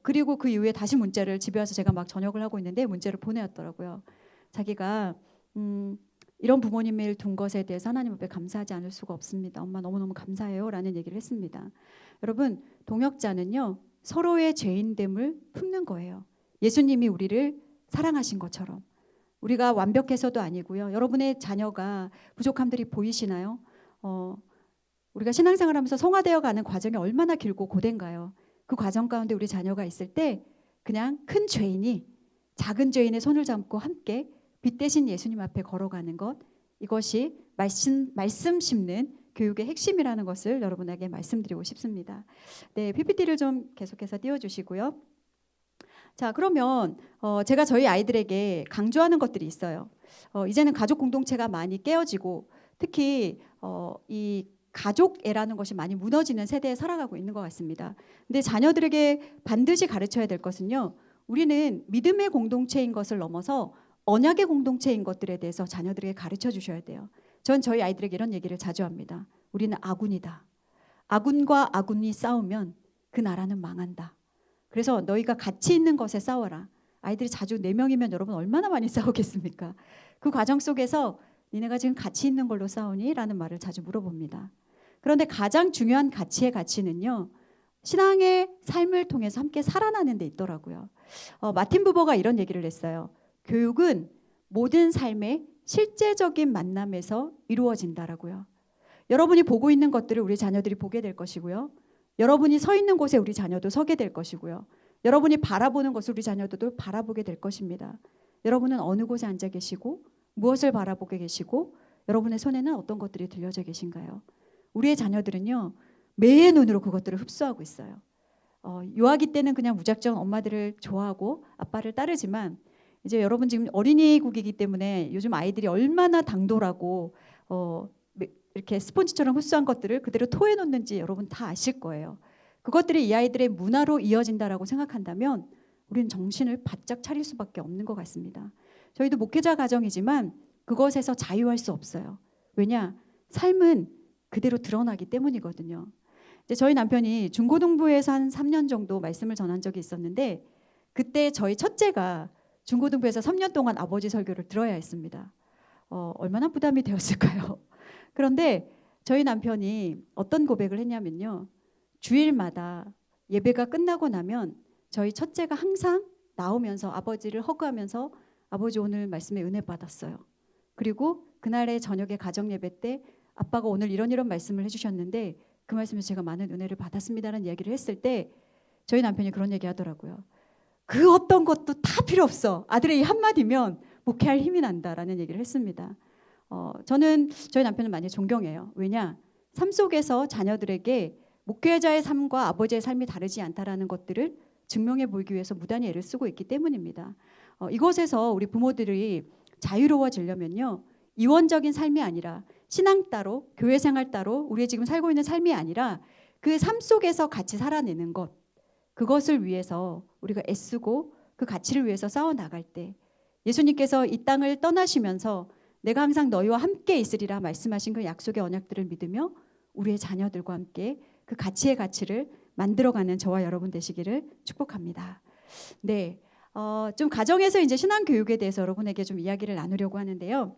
S3: 그리고 그 이후에 다시 문자를, 집에 와서 제가 막 저녁을 하고 있는데 문자를 보내왔더라고요. 자기가 이런 부모님을 둔 것에 대해서 하나님 앞에 감사하지 않을 수가 없습니다. 엄마 너무너무 감사해요 라는 얘기를 했습니다. 여러분, 동역자는요, 서로의 죄인됨을 품는 거예요. 예수님이 우리를 사랑하신 것처럼. 우리가 완벽해서도 아니고요. 여러분의 자녀가 부족함들이 보이시나요? 우리가 신앙생활하면서 성화되어 가는 과정이 얼마나 길고 고된가요? 그 과정 가운데 우리 자녀가 있을 때 그냥 큰 죄인이 작은 죄인의 손을 잡고 함께 빛 대신 예수님 앞에 걸어가는 것, 이것이 말씀 심는 교육의 핵심이라는 것을 여러분에게 말씀드리고 싶습니다. 네, PPT를 좀 계속해서 띄워주시고요. 자, 그러면 제가 저희 아이들에게 강조하는 것들이 있어요. 이제는 가족 공동체가 많이 깨어지고 특히 이 가족애라는 것이 많이 무너지는 세대에 살아가고 있는 것 같습니다. 근데 자녀들에게 반드시 가르쳐야 될 것은요, 우리는 믿음의 공동체인 것을 넘어서 언약의 공동체인 것들에 대해서 자녀들에게 가르쳐 주셔야 돼요. 전 저희 아이들에게 이런 얘기를 자주 합니다. 우리는 아군이다. 아군과 아군이 싸우면 그 나라는 망한다. 그래서 너희가 가치 있는 것에 싸워라. 아이들이 자주 4명이면 여러분 얼마나 많이 싸우겠습니까? 그 과정 속에서 니네가 지금 가치 있는 걸로 싸우니? 라는 말을 자주 물어봅니다. 그런데 가장 중요한 가치의 가치는요, 신앙의 삶을 통해서 함께 살아나는 데 있더라고요. 마틴 부버가 이런 얘기를 했어요. 교육은 모든 삶의 실제적인 만남에서 이루어진다라고요. 여러분이 보고 있는 것들을 우리 자녀들이 보게 될 것이고요. 여러분이 서 있는 곳에 우리 자녀도 서게 될 것이고요. 여러분이 바라보는 것을 우리 자녀도 바라보게 될 것입니다. 여러분은 어느 곳에 앉아 계시고 무엇을 바라보게 계시고 여러분의 손에는 어떤 것들이 들려져 계신가요? 우리의 자녀들은요, 매의 눈으로 그것들을 흡수하고 있어요. 유아기 때는 그냥 무작정 엄마들을 좋아하고 아빠를 따르지만 이제 여러분 지금 어린이국이기 때문에 요즘 아이들이 얼마나 당돌하고 이렇게 스폰지처럼 흡수한 것들을 그대로 토해놓는지 여러분 다 아실 거예요. 그것들이 이 아이들의 문화로 이어진다라고 생각한다면 우리는 정신을 바짝 차릴 수밖에 없는 것 같습니다. 저희도 목회자 가정이지만 그것에서 자유할 수 없어요. 왜냐? 삶은 그대로 드러나기 때문이거든요. 이제 저희 남편이 중고등부에서 한 3년 정도 말씀을 전한 적이 있었는데 그때 저희 첫째가 중고등부에서 3년 동안 아버지 설교를 들어야 했습니다. 얼마나 부담이 되었을까요? 그런데 저희 남편이 어떤 고백을 했냐면요. 주일마다 예배가 끝나고 나면 저희 첫째가 항상 나오면서 아버지를 허그하면서 아버지 오늘 말씀에 은혜 받았어요. 그리고 그날의 저녁에 가정 예배 때 아빠가 오늘 이런 말씀을 해주셨는데 그 말씀에서 제가 많은 은혜를 받았습니다라는 이야기를 했을 때 저희 남편이 그런 얘기 하더라고요. 그 어떤 것도 다 필요 없어. 아들의 이 한마디면 목회할 힘이 난다라는 얘기를 했습니다. 저는 저희 남편을 많이 존경해요. 왜냐? 삶 속에서 자녀들에게 목회자의 삶과 아버지의 삶이 다르지 않다라는 것들을 증명해 보이기 위해서 무단히 애를 쓰고 있기 때문입니다. 이것에서 우리 부모들이 자유로워지려면요. 이원적인 삶이 아니라 신앙 따로 교회 생활 따로 우리의 지금 살고 있는 삶이 아니라 그 삶 속에서 같이 살아내는 것 그것을 위해서 우리가 애쓰고 그 가치를 위해서 싸워나갈 때 예수님께서 이 땅을 떠나시면서 내가 항상 너희와 함께 있으리라 말씀하신 그 약속의 언약들을 믿으며 우리의 자녀들과 함께 그 가치의 가치를 만들어가는 저와 여러분 되시기를 축복합니다. 네, 좀 가정에서 이제 신앙 교육에 대해서 여러분에게 좀 이야기를 나누려고 하는데요.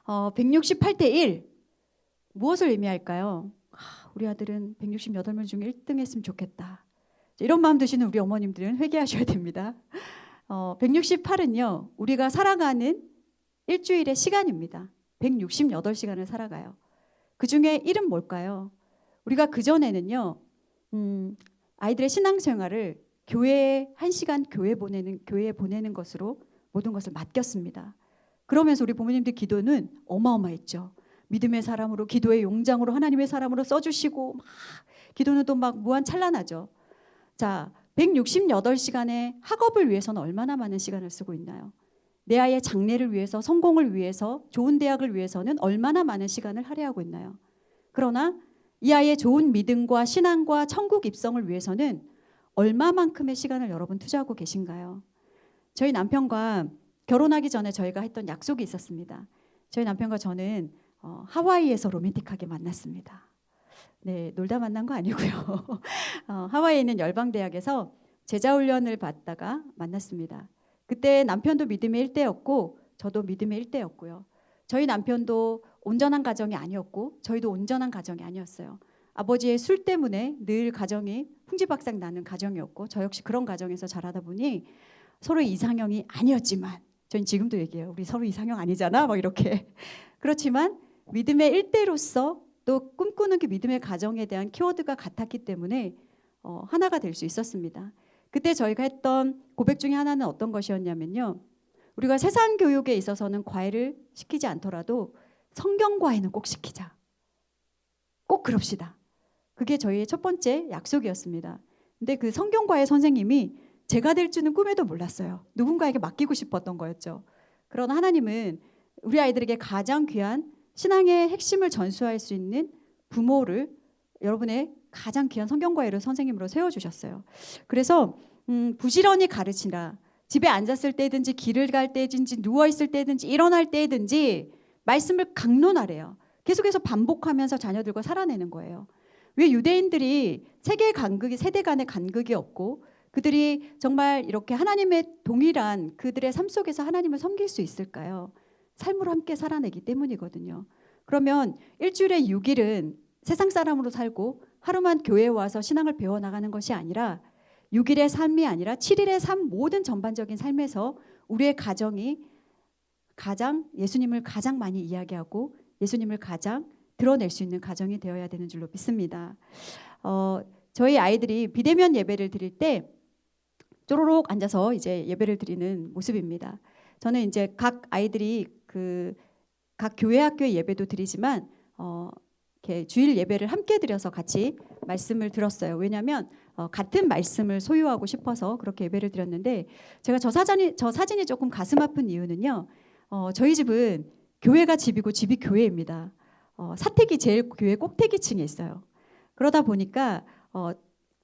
S3: 168대 1 무엇을 의미할까요? 우리 아들은 168명 중에 1등 했으면 좋겠다. 이런 마음 드시는 우리 어머님들은 회개하셔야 됩니다. 168은요. 우리가 살아가는 일주일의 시간입니다. 168시간을 살아가요. 그중에 1은 뭘까요? 우리가 그전에는요. 아이들의 신앙생활을 교회에 1시간 교회에 보내는 것으로 모든 것을 맡겼습니다. 그러면서 우리 부모님들 기도는 어마어마했죠. 믿음의 사람으로 기도의 용장으로 하나님의 사람으로 써주시고 막 기도는 또 막 무한 찬란하죠. 자, 168시간의 학업을 위해서는 얼마나 많은 시간을 쓰고 있나요? 내 아이의 장래를 위해서 성공을 위해서 좋은 대학을 위해서는 얼마나 많은 시간을 할애하고 있나요? 그러나 이 아이의 좋은 믿음과 신앙과 천국 입성을 위해서는 얼마만큼의 시간을 여러분 투자하고 계신가요? 저희 남편과 결혼하기 전에 저희가 했던 약속이 있었습니다. 저희 남편과 저는 하와이에서 로맨틱하게 만났습니다. 네, 놀다 만난 거 아니고요. 하와이에 있는 열방대학에서 제자훈련을 받다가 만났습니다. 그때 남편도 믿음의 일대였고 저도 믿음의 일대였고요. 저희 남편도 온전한 가정이 아니었고 저희도 온전한 가정이 아니었어요. 아버지의 술 때문에 늘 가정이 풍지박산 나는 가정이었고 저 역시 그런 가정에서 자라다 보니 서로 이상형이 아니었지만 저는 지금도 얘기해요. 우리 서로 이상형 아니잖아 막 이렇게. 그렇지만 믿음의 일대로서 또 꿈꾸는 그 믿음의 가정에 대한 키워드가 같았기 때문에 하나가 될 수 있었습니다. 그때 저희가 했던 고백 중에 하나는 어떤 것이었냐면요. 우리가 세상 교육에 있어서는 과외를 시키지 않더라도 성경 과외는 꼭 시키자. 꼭 그럽시다. 그게 저희의 첫 번째 약속이었습니다. 근데 그 성경 과외 선생님이 제가 될 줄은 꿈에도 몰랐어요. 누군가에게 맡기고 싶었던 거였죠. 그러나 하나님은 우리 아이들에게 가장 귀한 신앙의 핵심을 전수할 수 있는 부모를 여러분의 가장 귀한 성경과외를 선생님으로 세워주셨어요. 그래서 부지런히 가르치라. 집에 앉았을 때든지 길을 갈 때든지 누워있을 때든지 일어날 때든지 말씀을 강론하래요. 계속해서 반복하면서 자녀들과 살아내는 거예요. 왜 유대인들이 세대 간의 간극이 없고 그들이 정말 이렇게 하나님의 동일한 그들의 삶 속에서 하나님을 섬길 수 있을까요? 삶으로 함께 살아내기 때문이거든요. 그러면 일주일에 6일은 세상 사람으로 살고 하루만 교회에 와서 신앙을 배워나가는 것이 아니라 6일의 삶이 아니라 7일의 삶 모든 전반적인 삶에서 우리의 가정이 가장 예수님을 가장 많이 이야기하고 예수님을 가장 드러낼 수 있는 가정이 되어야 되는 줄로 믿습니다. 저희 아이들이 비대면 예배를 드릴 때 쪼로록 앉아서 이제 예배를 드리는 모습입니다. 저는 이제 각 아이들이 각 교회 학교의 예배도 드리지만 이렇게 주일 예배를 함께 드려서 같이 말씀을 들었어요. 왜냐하면 같은 말씀을 소유하고 싶어서 그렇게 예배를 드렸는데 제가 저 사진이 조금 가슴 아픈 이유는요. 저희 집은 교회가 집이고 집이 교회입니다. 사택이 제일 교회 꼭대기층에 있어요. 그러다 보니까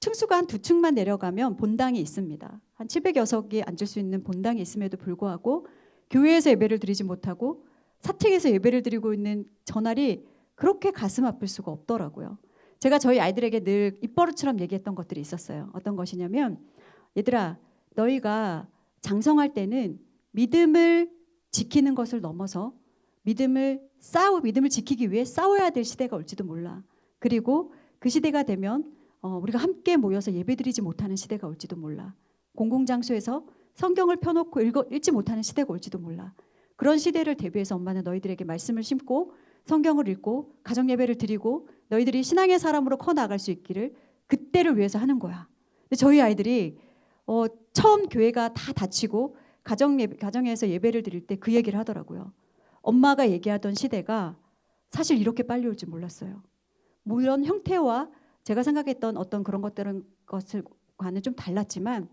S3: 층수가 한 2층만 내려가면 본당이 있습니다. 한 700여석이 앉을 수 있는 본당이 있음에도 불구하고 교회에서 예배를 드리지 못하고 사택에서 예배를 드리고 있는 저날이 그렇게 가슴 아플 수가 없더라고요. 제가 저희 아이들에게 늘 입버릇처럼 얘기했던 것들이 있었어요. 어떤 것이냐면 얘들아 너희가 장성할 때는 믿음을 지키는 것을 넘어서 믿음을 지키기 위해 싸워야 될 시대가 올지도 몰라. 그리고 그 시대가 되면 우리가 함께 모여서 예배드리지 못하는 시대가 올지도 몰라. 공공장소에서 성경을 펴놓고 읽지 못하는 시대가 올지도 몰라. 그런 시대를 대비해서 엄마는 너희들에게 말씀을 심고 성경을 읽고 가정예배를 드리고 너희들이 신앙의 사람으로 커나갈 수 있기를 그때를 위해서 하는 거야. 근데 저희 아이들이 처음 교회가 다 닫히고 가정에서 예배를 드릴 때 그 얘기를 하더라고요. 엄마가 얘기하던 시대가 사실 이렇게 빨리 올 줄 몰랐어요. 물론 형태와 제가 생각했던 어떤 그런 것과는 좀 달랐지만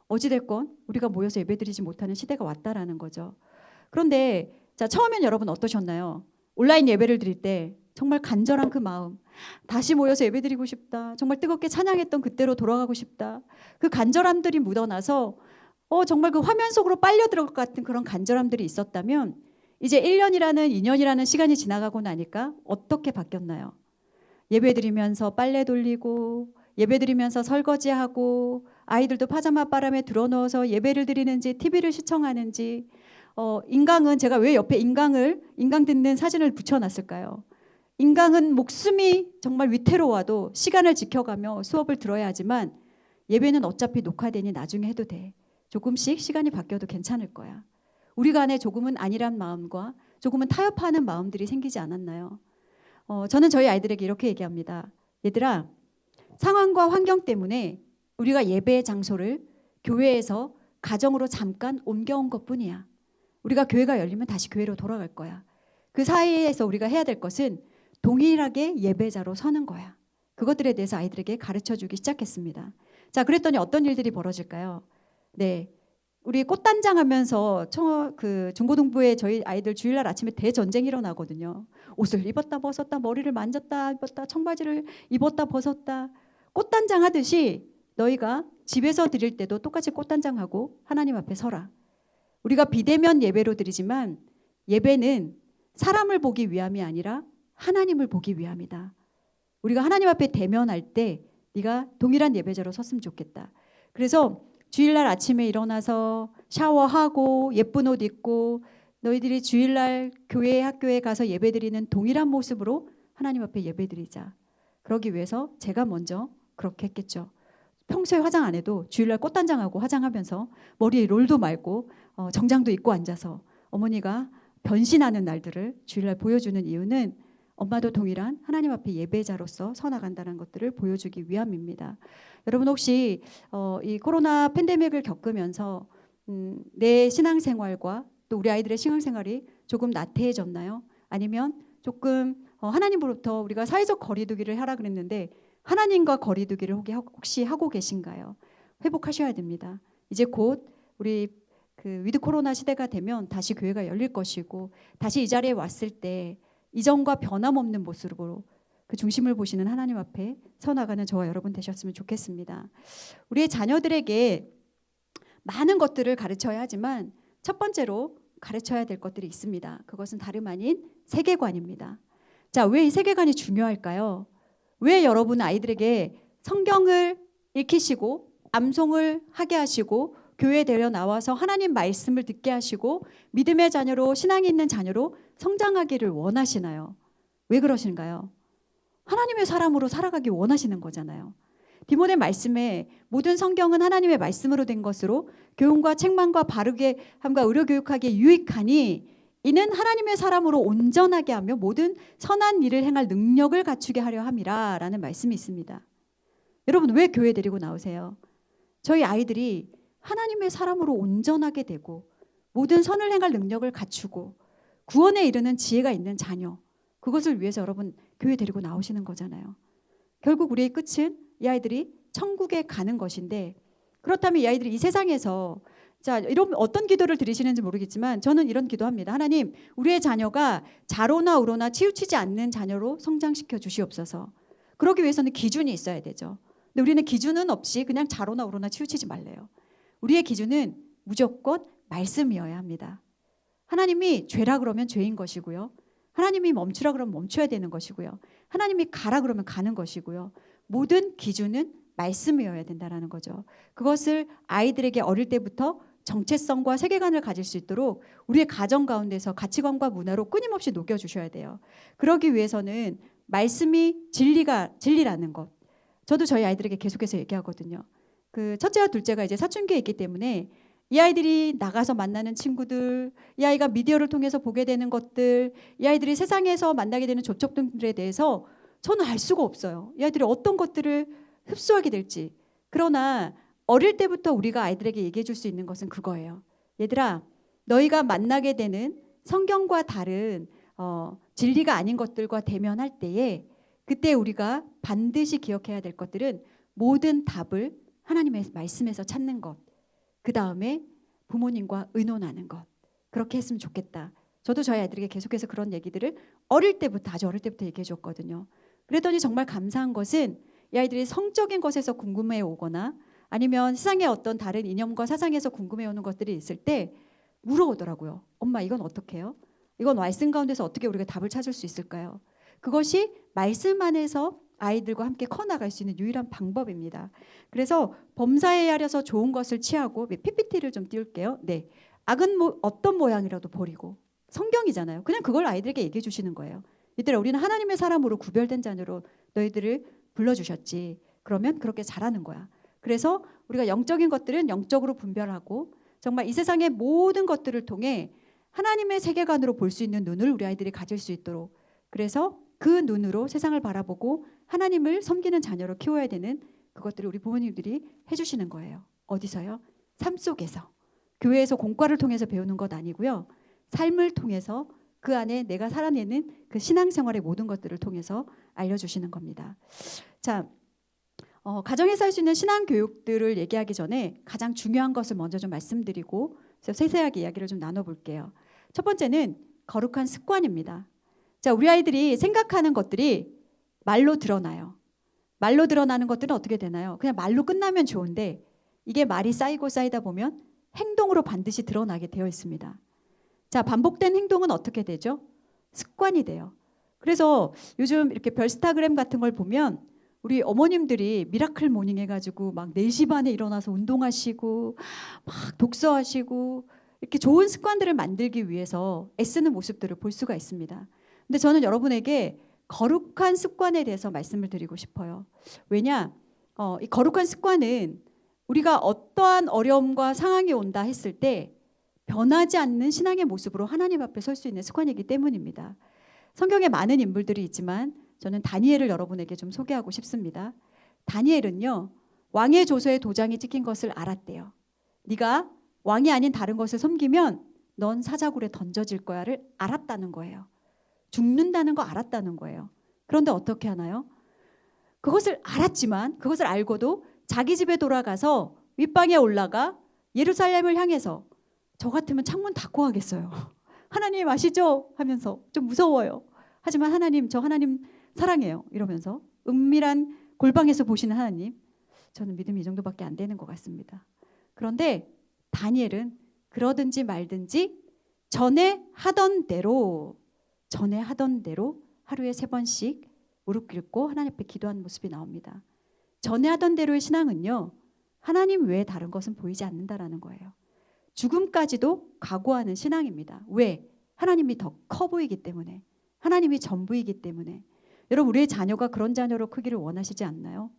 S3: 어찌됐건 우리가 모여서 예배드리지 못하는 시대가 왔다라는 거죠. 그런데 자, 처음엔 여러분 어떠셨나요? 온라인 예배를 드릴 때 정말 간절한 그 마음, 다시 모여서 예배드리고 싶다. 정말 뜨겁게 찬양했던 그때로 돌아가고 싶다. 그 간절함들이 묻어나서 정말 그 화면 속으로 빨려 들어갈 것 같은 그런 간절함들이 있었다면 이제 1년이라는 2년이라는 시간이 지나가고 나니까 어떻게 바뀌었나요? 예배드리면서 빨래 돌리고 예배드리면서 설거지하고 아이들도 파자마 바람에 들어누워서 예배를 드리는지 TV를 시청하는지 인강은 제가 왜 옆에 인강 듣는 사진을 붙여놨을까요? 인강은 목숨이 정말 위태로워도 시간을 지켜가며 수업을 들어야 하지만 예배는 어차피 녹화되니 나중에 해도 돼. 조금씩 시간이 바뀌어도 괜찮을 거야. 우리 간에 조금은 안일한 마음과 조금은 타협하는 마음들이 생기지 않았나요? 저는 저희 아이들에게 이렇게 얘기합니다. 얘들아, 상황과 환경 때문에 우리가 예배의 장소를 교회에서 가정으로 잠깐 옮겨온 것뿐이야. 우리가 교회가 열리면 다시 교회로 돌아갈 거야. 그 사이에서 우리가 해야 될 것은 동일하게 예배자로 서는 거야. 그것들에 대해서 아이들에게 가르쳐주기 시작했습니다. 자, 그랬더니 어떤 일들이 벌어질까요? 네, 우리 꽃단장 하면서 중고등부에 저희 아이들 주일날 아침에 대전쟁이 일어나거든요. 옷을 입었다 벗었다, 머리를 만졌다 입었다, 청바지를 입었다 벗었다. 꽃단장 하듯이 너희가 집에서 드릴 때도 똑같이 꽃단장하고 하나님 앞에 서라. 우리가 비대면 예배로 드리지만 예배는 사람을 보기 위함이 아니라 하나님을 보기 위함이다. 우리가 하나님 앞에 대면할 때 네가 동일한 예배자로 섰으면 좋겠다. 그래서 주일날 아침에 일어나서 샤워하고 예쁜 옷 입고 너희들이 주일날 교회 학교에 가서 예배드리는 동일한 모습으로 하나님 앞에 예배드리자. 그러기 위해서 제가 먼저 그렇게 했겠죠. 평소에 화장 안 해도 주일날 꽃단장하고 화장하면서 머리에 롤도 말고 정장도 입고 앉아서 어머니가 변신하는 날들을 주일날 보여주는 이유는 엄마도 동일한 하나님 앞에 예배자로서 서나간다는 것들을 보여주기 위함입니다. 여러분 혹시 이 코로나 팬데믹을 겪으면서 내 신앙생활과 또 우리 아이들의 신앙생활이 조금 나태해졌나요? 아니면 조금 하나님으로부터 우리가 사회적 거리두기를 하라 그랬는데 하나님과 거리두기를 혹시 하고 계신가요? 회복하셔야 됩니다. 이제 곧 우리 위드 코로나 시대가 되면 다시 교회가 열릴 것이고 다시 이 자리에 왔을 때 이전과 변함없는 모습으로 그 중심을 보시는 하나님 앞에 서나가는 저와 여러분 되셨으면 좋겠습니다. 우리의 자녀들에게 많은 것들을 가르쳐야 하지만 첫 번째로 가르쳐야 될 것들이 있습니다. 그것은 다름 아닌 세계관입니다. 자, 왜 이 세계관이 중요할까요? 왜 여러분 아이들에게 성경을 읽히시고 암송을 하게 하시고 교회에 데려 나와서 하나님 말씀을 듣게 하시고 믿음의 자녀로 신앙이 있는 자녀로 성장하기를 원하시나요? 왜 그러신가요? 하나님의 사람으로 살아가기 원하시는 거잖아요. 디모데 말씀에 모든 성경은 하나님의 말씀으로 된 것으로 교훈과 책망과 바르게 함과 의료 교육하기에 유익하니 이는 하나님의 사람으로 온전하게 하며 모든 선한 일을 행할 능력을 갖추게 하려 함이라 라는 말씀이 있습니다. 여러분 왜 교회 데리고 나오세요? 저희 아이들이 하나님의 사람으로 온전하게 되고 모든 선을 행할 능력을 갖추고 구원에 이르는 지혜가 있는 자녀, 그것을 위해서 여러분 교회 데리고 나오시는 거잖아요. 결국 우리의 끝은 이 아이들이 천국에 가는 것인데, 그렇다면 이 아이들이 이 세상에서 자, 이런 어떤 기도를 드리시는지 모르겠지만 저는 이런 기도합니다. 하나님, 우리의 자녀가 자로나 우로나 치우치지 않는 자녀로 성장시켜 주시옵소서. 그러기 위해서는 기준이 있어야 되죠. 근데 우리는 기준은 없이 그냥 자로나 우로나 치우치지 말래요. 우리의 기준은 무조건 말씀이어야 합니다. 하나님이 죄라 그러면 죄인 것이고요. 하나님이 멈추라 그러면 멈춰야 되는 것이고요. 하나님이 가라 그러면 가는 것이고요. 모든 기준은 말씀이어야 된다는 거죠. 그것을 아이들에게 어릴 때부터 정체성과 세계관을 가질 수 있도록 우리의 가정 가운데서 가치관과 문화로 끊임없이 녹여주셔야 돼요. 그러기 위해서는 말씀이 진리라는 것. 저도 저희 아이들에게 계속해서 얘기하거든요. 그 첫째와 둘째가 이제 사춘기에 있기 때문에 이 아이들이 나가서 만나는 친구들, 이 아이가 미디어를 통해서 보게 되는 것들, 이 아이들이 세상에서 만나게 되는 접촉들에 대해서 저는 알 수가 없어요. 이 아이들이 어떤 것들을 흡수하게 될지. 그러나 어릴 때부터 우리가 아이들에게 얘기해 줄 수 있는 것은 그거예요. 얘들아, 너희가 만나게 되는 성경과 다른 진리가 아닌 것들과 대면할 때에 그때 우리가 반드시 기억해야 될 것들은 모든 답을 하나님의 말씀에서 찾는 것. 그 다음에 부모님과 의논하는 것. 그렇게 했으면 좋겠다. 저도 저희 아이들에게 계속해서 그런 얘기들을 어릴 때부터, 아주 어릴 때부터 얘기해 줬거든요. 그랬더니 정말 감사한 것은 이 아이들이 성적인 것에서 궁금해 오거나 아니면 세상의 어떤 다른 이념과 사상에서 궁금해 오는 것들이 있을 때 물어오더라고요. 엄마, 이건 어떻게 해요? 이건 말씀 가운데서 어떻게 우리가 답을 찾을 수 있을까요? 그것이 말씀 안에서 아이들과 함께 커나갈 수 있는 유일한 방법입니다. 그래서 범사에 야려서 좋은 것을 취하고, PPT를 좀 띄울게요. 네, 악은 어떤 모양이라도 버리고. 성경이잖아요. 그냥 그걸 아이들에게 얘기해 주시는 거예요. 얘들아, 우리는 하나님의 사람으로 구별된 자녀로 너희들을 불러주셨지. 그러면 그렇게 잘하는 거야. 그래서 우리가 영적인 것들은 영적으로 분별하고 정말 이 세상의 모든 것들을 통해 하나님의 세계관으로 볼 수 있는 눈을 우리 아이들이 가질 수 있도록, 그래서 그 눈으로 세상을 바라보고 하나님을 섬기는 자녀로 키워야 되는 그것들을 우리 부모님들이 해주시는 거예요. 어디서요? 삶 속에서. 교회에서 공과를 통해서 배우는 것 아니고요. 삶을 통해서 그 안에 내가 살아내는 그 신앙생활의 모든 것들을 통해서 알려주시는 겁니다. 자, 가정에서 할 수 있는 신앙 교육들을 얘기하기 전에 가장 중요한 것을 먼저 좀 말씀드리고 세세하게 이야기를 좀 나눠볼게요. 첫 번째는 거룩한 습관입니다. 자, 우리 아이들이 생각하는 것들이 말로 드러나요. 말로 드러나는 것들은 어떻게 되나요? 그냥 말로 끝나면 좋은데 이게 말이 쌓이고 쌓이다 보면 행동으로 반드시 드러나게 되어 있습니다. 자, 반복된 행동은 어떻게 되죠? 습관이 돼요. 그래서 요즘 이렇게 별스타그램 같은 걸 보면 우리 어머님들이 미라클 모닝 해가지고 막 4시 반에 일어나서 운동하시고 막 독서하시고 이렇게 좋은 습관들을 만들기 위해서 애쓰는 모습들을 볼 수가 있습니다. 근데 저는 여러분에게 거룩한 습관에 대해서 말씀을 드리고 싶어요. 왜냐? 이 거룩한 습관은 우리가 어떠한 어려움과 상황이 온다 했을 때 변하지 않는 신앙의 모습으로 하나님 앞에 설 수 있는 습관이기 때문입니다. 성경에 많은 인물들이 있지만 저는 다니엘을 여러분에게 좀 소개하고 싶습니다. 다니엘은요, 왕의 조서에 도장이 찍힌 것을 알았대요. 네가 왕이 아닌 다른 것을 섬기면 넌 사자굴에 던져질 거야를 알았다는 거예요. 죽는다는 거 알았다는 거예요. 그런데 어떻게 하나요? 그것을 알았지만, 그것을 알고도 자기 집에 돌아가서 윗방에 올라가 예루살렘을 향해서 저 같으면 창문 닫고 하겠어요. 하나님 아시죠? 하면서 좀 무서워요. 하지만 하나님, 저 하나님 사랑해요. 이러면서 은밀한 골방에서 보시는 하나님, 저는 믿음이 이 정도밖에 안 되는 것 같습니다. 그런데 다니엘은 그러든지 말든지 전에 하던 대로 하루에 3번씩 무릎 꿇고 하나님 앞에 기도하는 모습이 나옵니다. 전에 하던 대로의 신앙은요, 하나님 외에 다른 것은 보이지 않는다라는 거예요. 죽음까지도 각오하는 신앙입니다. 왜? 하나님이 더 커 보이기 때문에, 하나님이 전부이기 때문에. 여러분, 우리의 자녀가 그런 자녀로 크기를 원하시지 않나요?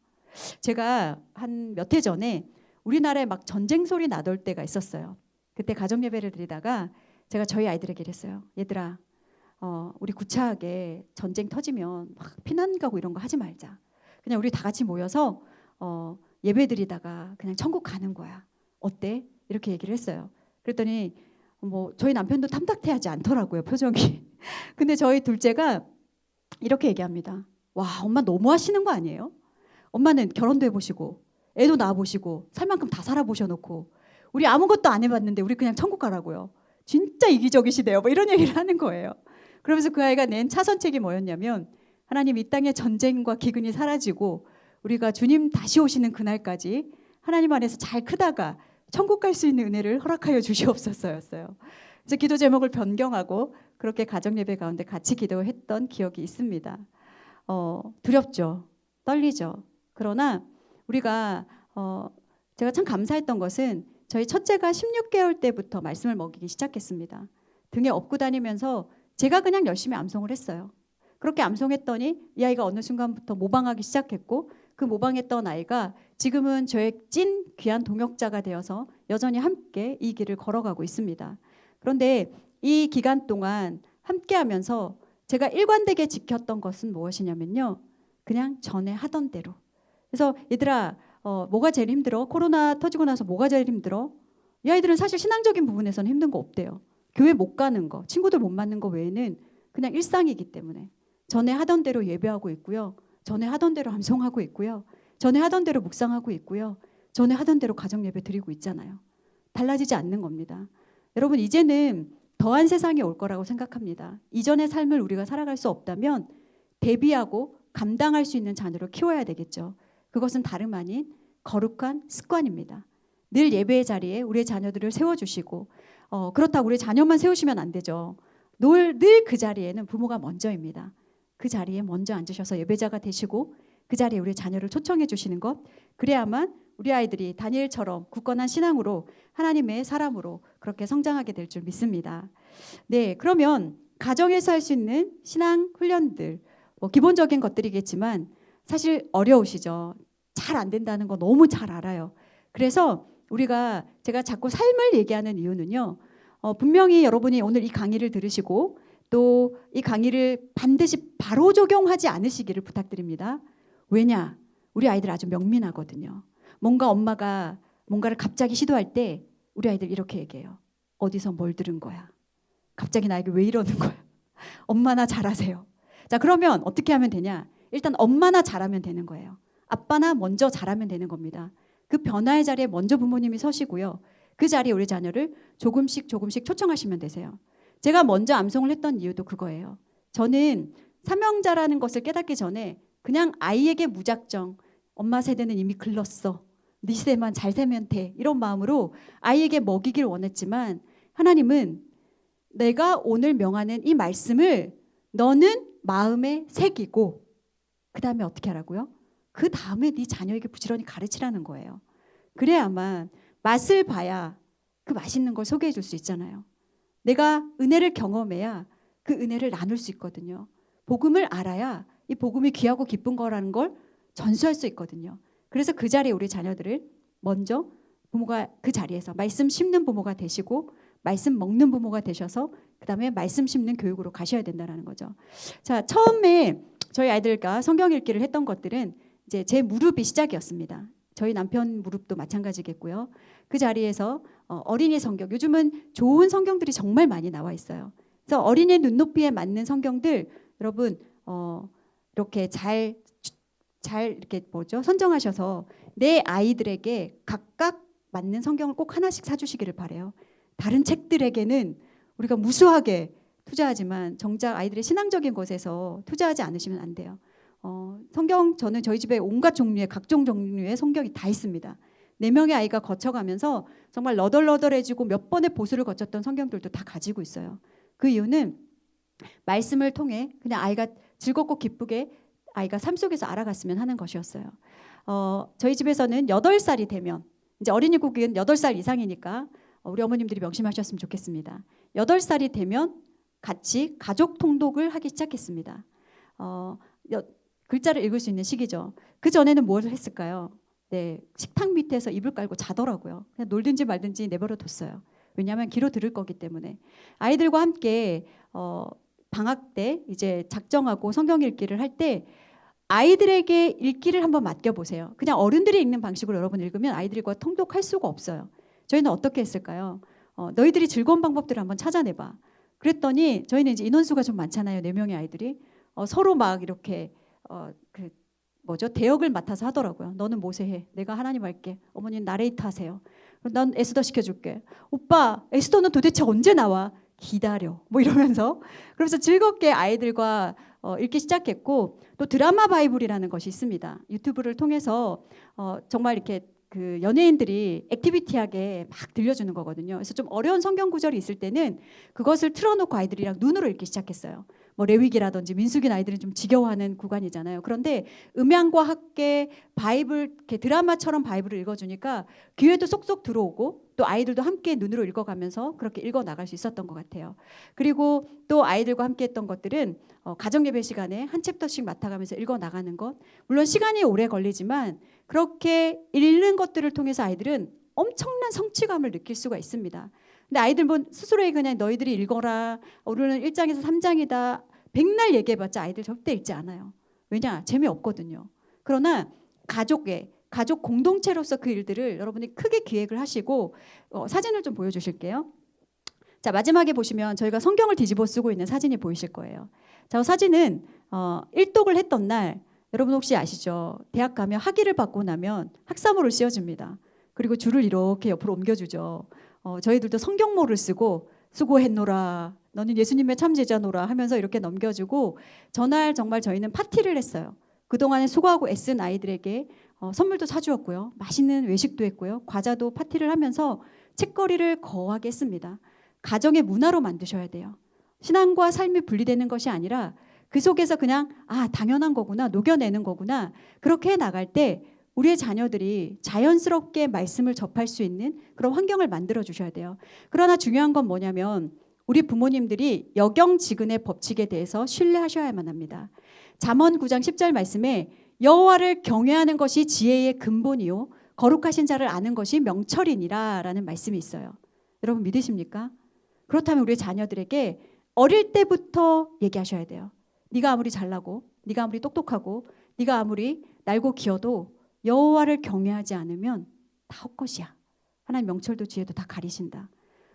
S3: 제가 한 몇 해 전에 우리나라에 막 전쟁 소리 나돌 때가 있었어요. 그때 가정 예배를 드리다가 제가 저희 아이들에게 이랬어요. 얘들아, 우리 구차하게 전쟁 터지면 막 피난 가고 이런 거 하지 말자. 그냥 우리 다 같이 모여서 예배 드리다가 그냥 천국 가는 거야. 어때? 이렇게 얘기를 했어요. 그랬더니 저희 남편도 탐탁해하지 않더라고요, 표정이. 근데 저희 둘째가 이렇게 얘기합니다. 와, 엄마 너무 하시는 거 아니에요? 엄마는 결혼도 해보시고 애도 낳아보시고 살 만큼 다 살아보셔놓고 우리 아무것도 안 해봤는데 우리 그냥 천국 가라고요. 진짜 이기적이시대요. 뭐 이런 얘기를 하는 거예요. 그러면서 그 아이가 낸 차선책이 뭐였냐면 하나님, 이 땅의 전쟁과 기근이 사라지고 우리가 주님 다시 오시는 그날까지 하나님 안에서 잘 크다가 천국 갈 수 있는 은혜를 허락하여 주시옵소서였어요. 그래서 기도 제목을 변경하고 그렇게 가정 예배 가운데 같이 기도했던 기억이 있습니다. 두렵죠. 떨리죠. 그러나 우리가 제가 참 감사했던 것은 저희 첫째가 16개월 때부터 말씀을 먹이기 시작했습니다. 등에 업고 다니면서 제가 그냥 열심히 암송을 했어요. 그렇게 암송했더니 이 아이가 어느 순간부터 모방하기 시작했고 그 모방했던 아이가 지금은 저의 찐 귀한 동역자가 되어서 여전히 함께 이 길을 걸어가고 있습니다. 그런데 이 기간 동안 함께 하면서 제가 일관되게 지켰던 것은 무엇이냐면요. 그냥 전에 하던 대로. 그래서 얘들아, 뭐가 제일 힘들어? 코로나 터지고 나서 뭐가 제일 힘들어? 이 아이들은 사실 신앙적인 부분에서는 힘든 거 없대요. 교회 못 가는 거, 친구들 못 만나는 거 외에는 그냥 일상이기 때문에 전에 하던 대로 예배하고 있고요. 전에 하던 대로 암송하고 있고요. 전에 하던 대로 묵상하고 있고요. 전에 하던 대로 가정 예배 드리고 있잖아요. 달라지지 않는 겁니다. 여러분, 이제는 더한 세상이 올 거라고 생각합니다. 이전의 삶을 우리가 살아갈 수 없다면 대비하고 감당할 수 있는 자녀를 키워야 되겠죠. 그것은 다름 아닌 거룩한 습관입니다. 늘 예배의 자리에 우리의 자녀들을 세워주시고 그렇다고 우리 자녀만 세우시면 안 되죠. 늘 그 자리에는 부모가 먼저입니다. 그 자리에 먼저 앉으셔서 예배자가 되시고 그 자리에 우리 자녀를 초청해 주시는 것, 그래야만 우리 아이들이 다니엘처럼 굳건한 신앙으로 하나님의 사람으로 그렇게 성장하게 될 줄 믿습니다. 네, 그러면 가정에서 할 수 있는 신앙 훈련들, 기본적인 것들이겠지만 사실 어려우시죠. 잘 안 된다는 거 너무 잘 알아요. 그래서 제가 자꾸 삶을 얘기하는 이유는요. 분명히 여러분이 오늘 이 강의를 들으시고 또 이 강의를 반드시 바로 적용하지 않으시기를 부탁드립니다. 왜냐? 우리 아이들 아주 명민하거든요. 뭔가 엄마가 뭔가를 갑자기 시도할 때 우리 아이들 이렇게 얘기해요. 어디서 뭘 들은 거야? 갑자기 나에게 왜 이러는 거야? 엄마나 잘하세요. 자, 그러면 어떻게 하면 되냐? 일단 엄마나 잘하면 되는 거예요. 아빠나 먼저 잘하면 되는 겁니다. 그 변화의 자리에 먼저 부모님이 서시고요. 그 자리에 우리 자녀를 조금씩 초청하시면 되세요. 제가 먼저 암송을 했던 이유도 그거예요. 저는 사명자라는 것을 깨닫기 전에 그냥 아이에게 무작정 엄마 세대는 이미 글렀어. 네 세대만 잘 살면 돼. 이런 마음으로 아이에게 먹이길 원했지만 하나님은 내가 오늘 명하는 이 말씀을 너는 마음에 새기고 그 다음에 어떻게 하라고요? 그 다음에 네 자녀에게 부지런히 가르치라는 거예요. 그래야만 맛을 봐야 그 맛있는 걸 소개해 줄 수 있잖아요. 내가 은혜를 경험해야 그 은혜를 나눌 수 있거든요. 복음을 알아야 이 복음이 귀하고 기쁜 거라는 걸 전수할 수 있거든요. 그래서 그 자리에 우리 자녀들을 먼저 부모가 그 자리에서 말씀 심는 부모가 되시고 말씀 먹는 부모가 되셔서 그 다음에 말씀 심는 교육으로 가셔야 된다는 거죠. 자, 처음에 저희 아이들과 성경 읽기를 했던 것들은 이제 제 무릎이 시작이었습니다. 저희 남편 무릎도 마찬가지겠고요. 그 자리에서 어린이 성경, 요즘은 좋은 성경들이 정말 많이 나와 있어요. 그래서 어린이 눈높이에 맞는 성경들 여러분 이렇게 잘 이렇게 선정하셔서 내 아이들에게 각각 맞는 성경을 꼭 하나씩 사주시기를 바래요. 다른 책들에게는 우리가 무수하게 투자하지만 정작 아이들의 신앙적인 것에서 투자하지 않으시면 안 돼요. 성경 저는 저희 집에 온갖 종류의 각종 종류의 성경이 다 있습니다. 4명의 아이가 거쳐가면서 정말 너덜너덜해지고 몇 번의 보수를 거쳤던 성경들도 다 가지고 있어요. 그 이유는 말씀을 통해 그냥 아이가 즐겁고 기쁘게 아이가 삶 속에서 알아갔으면 하는 것이었어요. 저희 집에서는 8살이 되면 이제 어린이국은 8살 이상이니까 우리 어머님들이 명심하셨으면 좋겠습니다. 8살이 되면 같이 가족 통독을 하기 시작했습니다. 글자를 읽을 수 있는 시기죠. 그 전에는 무엇을 했을까요? 네, 식탁 밑에서 이불 깔고 자더라고요. 그냥 놀든지 말든지 내버려 뒀어요. 왜냐하면 귀로 들을 거기 때문에. 아이들과 함께 방학 때 이제 작정하고 성경 읽기를 할 때 아이들에게 읽기를 한번 맡겨보세요. 그냥 어른들이 읽는 방식으로 여러분 읽으면 아이들과 통독할 수가 없어요. 저희는 어떻게 했을까요? 너희들이 즐거운 방법들을 한번 찾아내봐. 그랬더니 저희는 이제 인원수가 좀 많잖아요. 4명의 아이들이. 서로 막 이렇게 대역을 맡아서 하더라고요. 너는 모세 해. 내가 하나님 할게. 어머니는 나레이트 하세요. 난 에스더 시켜줄게. 오빠, 에스더는 도대체 언제 나와? 기다려. 뭐 이러면서 그러면서 즐겁게 아이들과 읽기 시작했고, 또 드라마 바이블이라는 것이 있습니다. 유튜브를 통해서 정말 이렇게 그 연예인들이 액티비티하게 막 들려주는 거거든요. 그래서 좀 어려운 성경 구절이 있을 때는 그것을 틀어놓고 아이들이랑 눈으로 읽기 시작했어요. 뭐 레위기라든지 민수기 아이들은 좀 지겨워하는 구간이잖아요. 그런데 음향과 함께 바이블, 이렇게 드라마처럼 바이블을 읽어주니까 귀에도 쏙쏙 들어오고 또 아이들도 함께 눈으로 읽어가면서 그렇게 읽어 나갈 수 있었던 것 같아요. 그리고 또 아이들과 함께 했던 것들은 가정 예배 시간에 한 챕터씩 맡아가면서 읽어 나가는 것. 물론 시간이 오래 걸리지만 그렇게 읽는 것들을 통해서 아이들은 엄청난 성취감을 느낄 수가 있습니다. 근데 아이들 뭐 스스로에게 그냥 너희들이 읽어라. 오늘은 1장에서 3장이다. 백날 얘기해봤자 아이들 절대 읽지 않아요. 왜냐? 재미없거든요. 그러나 가족 공동체로서 그 일들을 여러분이 크게 기획을 하시고 사진을 좀 보여주실게요. 자, 마지막에 보시면 저희가 성경을 뒤집어 쓰고 있는 사진이 보이실 거예요. 자, 사진은 일독을 했던 날 여러분 혹시 아시죠? 대학 가면 학위를 받고 나면 학사모를 씌워줍니다. 그리고 줄을 이렇게 옆으로 옮겨주죠. 저희들도 성경모를 쓰고 수고했노라, 너는 예수님의 참제자노라 하면서 이렇게 넘겨주고, 전날 정말 저희는 파티를 했어요. 그동안에 수고하고 애쓴 아이들에게 선물도 사주었고요. 맛있는 외식도 했고요. 과자도 파티를 하면서 책거리를 거하게 했습니다. 가정의 문화로 만드셔야 돼요. 신앙과 삶이 분리되는 것이 아니라 그 속에서 그냥 당연한 거구나, 녹여내는 거구나, 그렇게 해나갈 때 우리의 자녀들이 자연스럽게 말씀을 접할 수 있는 그런 환경을 만들어 주셔야 돼요. 그러나 중요한 건 뭐냐면 우리 부모님들이 여경지근의 법칙에 대해서 신뢰하셔야만 합니다. 잠언 9장 10절 말씀에 여호와를 경외하는 것이 지혜의 근본이요 거룩하신 자를 아는 것이 명철이니라 라는 말씀이 있어요. 여러분 믿으십니까? 그렇다면 우리 자녀들에게 어릴 때부터 얘기하셔야 돼요. 네가 아무리 잘나고 네가 아무리 똑똑하고 네가 아무리 날고 기어도 여호와를 경외하지 않으면 다 헛것이야. 하나님 명철도 지혜도 다 가리신다.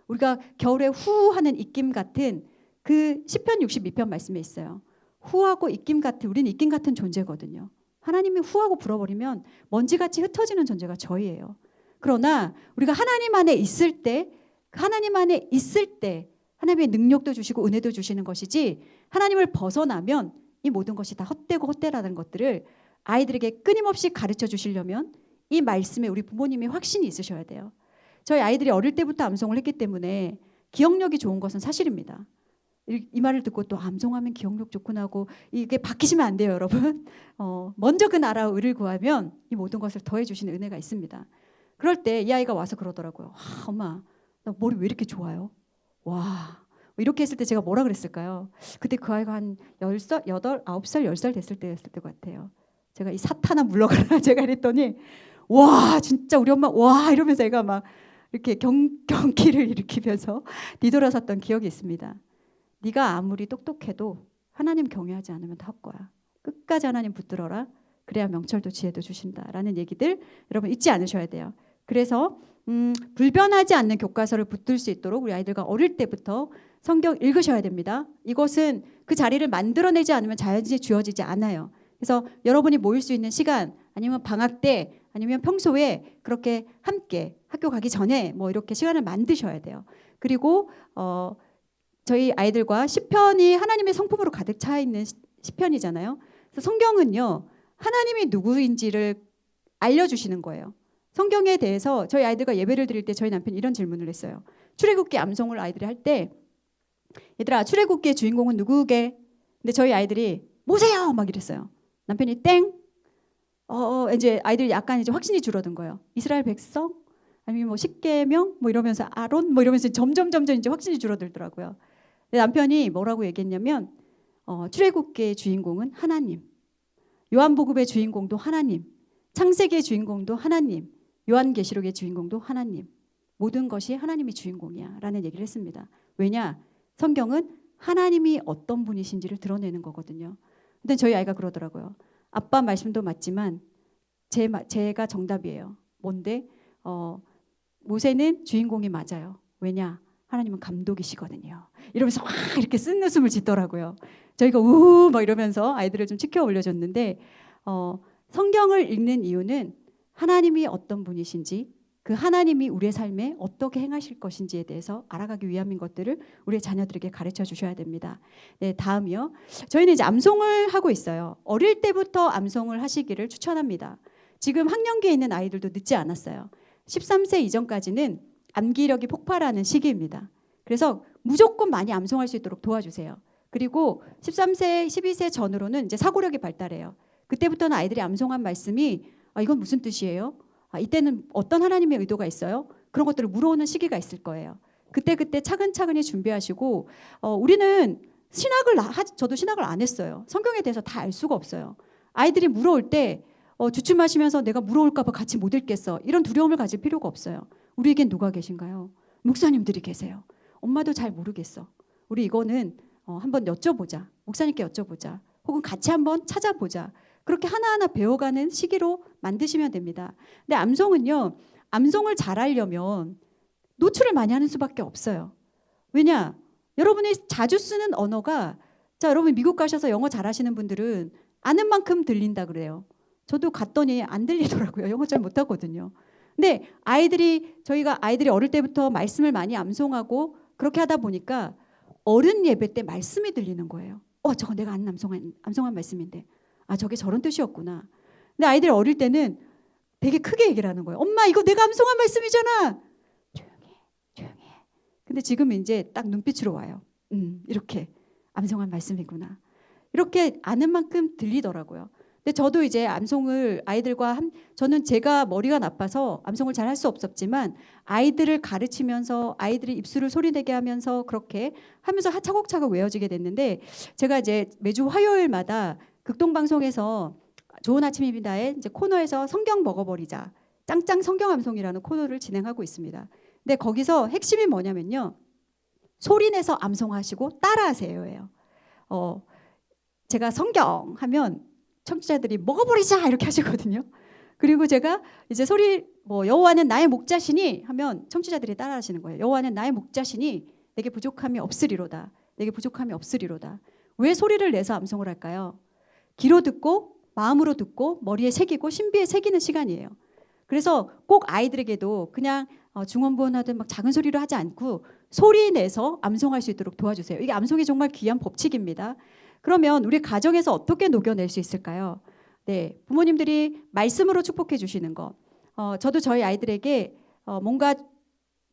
S3: 우리가 겨울에 후 하는 입김 같은 그 시편 62편 말씀에 있어요. 후하고 입김 같은, 우리는 입김 같은 존재거든요. 하나님이 후하고 불어버리면 먼지같이 흩어지는 존재가 저희예요. 그러나 우리가 하나님 안에 있을 때 하나님의 능력도 주시고 은혜도 주시는 것이지, 하나님을 벗어나면 이 모든 것이 다 헛되고 헛되라는 것들을 아이들에게 끊임없이 가르쳐 주시려면 이 말씀에 우리 부모님이 확신이 있으셔야 돼요. 저희 아이들이 어릴 때부터 암송을 했기 때문에 기억력이 좋은 것은 사실입니다. 이 말을 듣고 또 암송하면 기억력 좋구나 하고 이게 바뀌시면 안 돼요, 여러분. 먼저 그 나라 의를 구하면 이 모든 것을 더해 주시는 은혜가 있습니다. 그럴 때 이 아이가 와서 그러더라고요. 엄마, 나 머리 왜 이렇게 좋아요? 와, 이렇게 했을 때 제가 뭐라 그랬을까요? 그때 그 아이가 한 10살, 8, 9살, 10살 됐을 때였을 것 같아요. 제가 이 사탄아 물러가라 제가 이랬더니 와 진짜 우리 엄마 와 이러면서 애가 막 이렇게 경기를 일으키면서 뒤돌아섰던 기억이 있습니다. 네가 아무리 똑똑해도 하나님 경외하지 않으면 다 헛거야. 끝까지 하나님 붙들어라. 그래야 명철도 지혜도 주신다라는 얘기들 여러분 잊지 않으셔야 돼요. 그래서 불변하지 않는 교과서를 붙들 수 있도록 우리 아이들과 어릴 때부터 성경 읽으셔야 됩니다. 이것은 그 자리를 만들어내지 않으면 자연히 주어지지 않아요. 그래서 여러분이 모일 수 있는 시간, 아니면 방학 때, 아니면 평소에 그렇게 함께 학교 가기 전에 뭐 이렇게 시간을 만드셔야 돼요. 그리고 저희 아이들과 시편이 하나님의 성품으로 가득 차 있는 시편이잖아요. 그래서 성경은요, 하나님이 누구인지를 알려주시는 거예요. 성경에 대해서 저희 아이들과 예배를 드릴 때 저희 남편이 이런 질문을 했어요. 출애굽기 암송을 아이들이 할 때, 얘들아 출애굽기의 주인공은 누구게? 근데 저희 아이들이 모세요 막 이랬어요. 남편이 땡. 이제 아이들이 약간 이제 확신이 줄어든 거예요. 이스라엘 백성? 아니면 뭐 십계명? 뭐 이러면서 아론? 뭐 이러면서 점점 이제 확신이 줄어들더라고요. 근데 남편이 뭐라고 얘기했냐면 출애굽기의 주인공은 하나님, 요한복음의 주인공도 하나님, 창세기의 주인공도 하나님, 요한계시록의 주인공도 하나님, 모든 것이 하나님이 주인공이야 라는 얘기를 했습니다. 왜냐? 성경은 하나님이 어떤 분이신지를 드러내는 거거든요. 근데 저희 아이가 그러더라고요. 아빠 말씀도 맞지만 제가 정답이에요. 뭔데? 모세는 주인공이 맞아요. 왜냐? 하나님은 감독이시거든요. 이러면서 확 이렇게 쓴웃음을 짓더라고요. 저희가 우우 막 이러면서 아이들을 좀 치켜 올려줬는데 성경을 읽는 이유는 하나님이 어떤 분이신지 그 하나님이 우리의 삶에 어떻게 행하실 것인지에 대해서 알아가기 위함인 것들을 우리의 자녀들에게 가르쳐 주셔야 됩니다. 네, 다음이요. 저희는 이제 암송을 하고 있어요. 어릴 때부터 암송을 하시기를 추천합니다. 지금 학령기에 있는 아이들도 늦지 않았어요. 13세 이전까지는 암기력이 폭발하는 시기입니다. 그래서 무조건 많이 암송할 수 있도록 도와주세요. 그리고 13세, 12세 전후로는 이제 사고력이 발달해요. 그때부터는 아이들이 암송한 말씀이 이건 무슨 뜻이에요? 이때는 어떤 하나님의 의도가 있어요? 그런 것들을 물어오는 시기가 있을 거예요. 그때 차근차근히 준비하시고 우리는 저도 신학을 안 했어요. 성경에 대해서 다 알 수가 없어요. 아이들이 물어올 때 주춤하시면서 내가 물어올까 봐 같이 못 읽겠어. 이런 두려움을 가질 필요가 없어요. 우리에겐 누가 계신가요? 목사님들이 계세요. 엄마도 잘 모르겠어. 우리 이거는 한번 여쭤보자. 목사님께 여쭤보자. 혹은 같이 한번 찾아보자. 그렇게 하나하나 배워가는 시기로 만드시면 됩니다. 근데 암송은요. 암송을 잘하려면 노출을 많이 하는 수밖에 없어요. 왜냐? 여러분이 자주 쓰는 언어가 여러분 미국 가셔서 영어 잘하시는 분들은 아는 만큼 들린다 그래요. 저도 갔더니 안 들리더라고요. 영어 잘 못하거든요. 근데 저희가 아이들이 어릴 때부터 말씀을 많이 암송하고 그렇게 하다 보니까 어른 예배 때 말씀이 들리는 거예요. 저거 내가 아는 암송한 말씀인데 저게 저런 뜻이었구나. 근데 아이들이 어릴 때는 되게 크게 얘기를 하는 거예요. 엄마 이거 내가 암송한 말씀이잖아. 조용히 해. 근데 지금 이제 딱 눈빛으로 와요. 이렇게 암송한 말씀이구나. 이렇게 아는 만큼 들리더라고요. 근데 저도 이제 암송을 저는 제가 머리가 나빠서 암송을 잘 할 수 없었지만 아이들을 가르치면서 아이들이 입술을 소리내게 하면서 그렇게 하면서 차곡차곡 외워지게 됐는데 제가 이제 매주 화요일마다 극동방송에서 좋은 아침입니다의 이제 코너에서 성경 먹어버리자 짱짱 성경 암송이라는 코너를 진행하고 있습니다. 근데 거기서 핵심이 뭐냐면요. 소리내서 암송하시고 따라하세요예요. 제가 성경 하면 청취자들이 먹어버리자 이렇게 하시거든요. 그리고 제가 이제 여호와는 나의 목자시니 하면 청취자들이 따라하시는 거예요. 여호와는 나의 목자시니 내게 부족함이 없으리로다. 내게 부족함이 없으리로다. 왜 소리를 내서 암송을 할까요? 귀로 듣고 마음으로 듣고 머리에 새기고 신비에 새기는 시간이에요. 그래서 꼭 아이들에게도 그냥 중원부원하든 막 작은 소리로 하지 않고 소리 내서 암송할 수 있도록 도와주세요. 이게 암송이 정말 귀한 법칙입니다. 그러면 우리 가정에서 어떻게 녹여낼 수 있을까요? 네, 부모님들이 말씀으로 축복해 주시는 거. 저도 저희 아이들에게 뭔가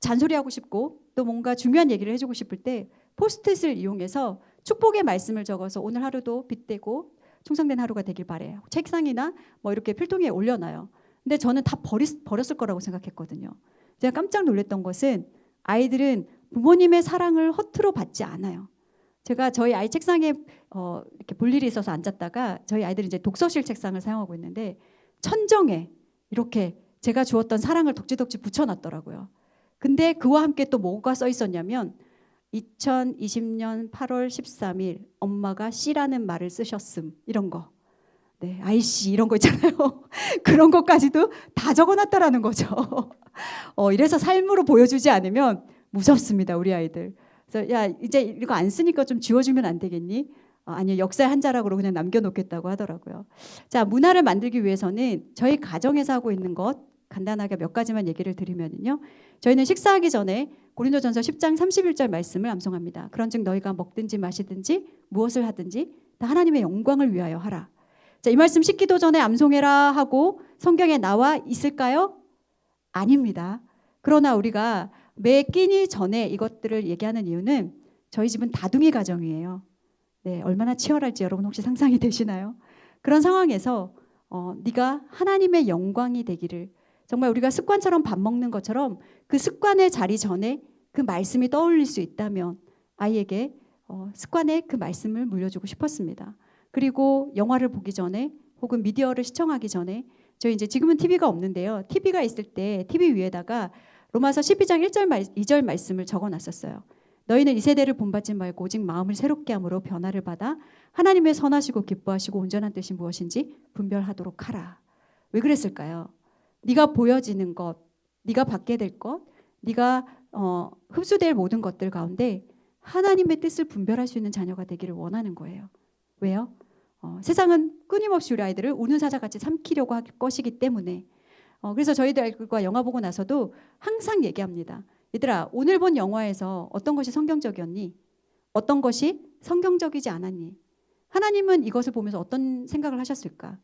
S3: 잔소리하고 싶고 또 뭔가 중요한 얘기를 해주고 싶을 때 포스트잇을 이용해서 축복의 말씀을 적어서 오늘 하루도 빛되고 충성된 하루가 되길 바래요. 책상이나 이렇게 필통에 올려놔요. 근데 저는 다 버렸을 거라고 생각했거든요. 제가 깜짝 놀랐던 것은 아이들은 부모님의 사랑을 허투루 받지 않아요. 제가 저희 아이 책상에 이렇게 볼 일이 있어서 앉았다가 저희 아이들이 이제 독서실 책상을 사용하고 있는데 천정에 이렇게 제가 주었던 사랑을 덕지덕지 붙여놨더라고요. 근데 그와 함께 또 뭐가 써 있었냐면 2020년 8월 13일 엄마가 씨라는 말을 쓰셨음 이런 거. 네, 아이씨 이런 거 있잖아요. 그런 것까지도 다 적어놨다라는 거죠. 이래서 삶으로 보여주지 않으면 무섭습니다, 우리 아이들. 그래서 야 이제 이거 안 쓰니까 좀 지워주면 안 되겠니? 아니요, 역사의 한 자락으로 그냥 남겨놓겠다고 하더라고요. 자, 문화를 만들기 위해서는 저희 가정에서 하고 있는 것 간단하게 몇 가지만 얘기를 드리면요. 저희는 식사하기 전에 고린도전서 10장 31절 말씀을 암송합니다. 그런즉 너희가 먹든지 마시든지 무엇을 하든지 다 하나님의 영광을 위하여 하라. 자, 이 말씀 식기도 전에 암송해라 하고 성경에 나와 있을까요? 아닙니다. 그러나 우리가 매 끼니 전에 이것들을 얘기하는 이유는 저희 집은 다둥이 가정이에요. 네, 얼마나 치열할지 여러분 혹시 상상이 되시나요? 그런 상황에서 네가 하나님의 영광이 되기를, 정말 우리가 습관처럼 밥 먹는 것처럼 그 습관의 자리 전에 그 말씀이 떠올릴 수 있다면 아이에게 습관의 그 말씀을 물려주고 싶었습니다. 그리고 영화를 보기 전에 혹은 미디어를 시청하기 전에 저희 이제 지금은 TV가 없는데요. TV가 있을 때 TV 위에다가 로마서 12장 1절 2절 말씀을 적어놨었어요. 너희는 이 세대를 본받지 말고 오직 마음을 새롭게 함으로 변화를 받아 하나님의 선하시고 기뻐하시고 온전한 뜻이 무엇인지 분별하도록 하라. 왜 그랬을까요? 네가 보여지는 것, 네가 받게 될 것, 네가 흡수될 모든 것들 가운데 하나님의 뜻을 분별할 수 있는 자녀가 되기를 원하는 거예요. 왜요? 세상은 끊임없이 우리 아이들을 우는 사자같이 삼키려고 할 것이기 때문에. 그래서 저희들과 영화 보고 나서도 항상 얘기합니다. 얘들아, 오늘 본 영화에서 어떤 것이 성경적이었니? 어떤 것이 성경적이지 않았니? 하나님은 이것을 보면서 어떤 생각을 하셨을까?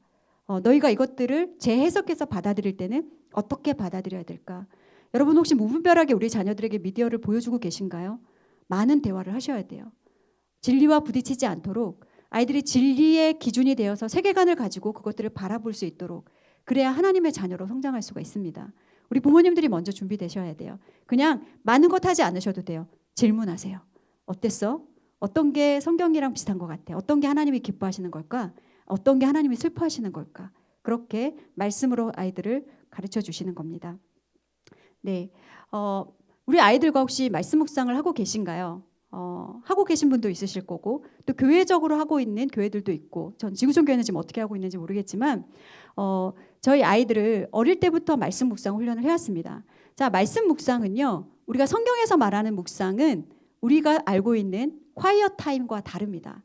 S3: 너희가 이것들을 재해석해서 받아들일 때는 어떻게 받아들여야 될까? 여러분 혹시 무분별하게 우리 자녀들에게 미디어를 보여주고 계신가요? 많은 대화를 하셔야 돼요. 진리와 부딪히지 않도록 아이들이 진리의 기준이 되어서 세계관을 가지고 그것들을 바라볼 수 있도록, 그래야 하나님의 자녀로 성장할 수가 있습니다. 우리 부모님들이 먼저 준비되셔야 돼요. 그냥 많은 것 하지 않으셔도 돼요. 질문하세요. 어땠어? 어떤 게 성경이랑 비슷한 것 같아? 어떤 게 하나님이 기뻐하시는 걸까? 어떤 게 하나님이 슬퍼하시는 걸까? 그렇게 말씀으로 아이들을 가르쳐 주시는 겁니다. 네, 우리 아이들과 혹시 말씀 묵상을 하고 계신가요? 하고 계신 분도 있으실 거고, 또 교회적으로 하고 있는 교회들도 있고, 전 지구촌 교회는 지금 어떻게 하고 있는지 모르겠지만 저희 아이들을 어릴 때부터 말씀 묵상 훈련을 해왔습니다. 자, 말씀 묵상은요, 우리가 성경에서 말하는 묵상은 우리가 알고 있는 콰이어 타임과 다릅니다.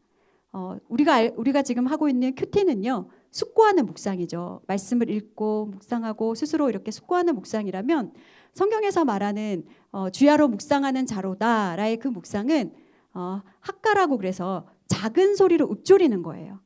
S3: 우리가 지금 하고 있는 큐티는요, 숙고하는 묵상이죠. 말씀을 읽고 묵상하고 스스로 이렇게 숙고하는 묵상이라면, 성경에서 말하는 주야로 묵상하는 자로다라의 그 묵상은 학가라고, 그래서 작은 소리로 읊조리는 거예요.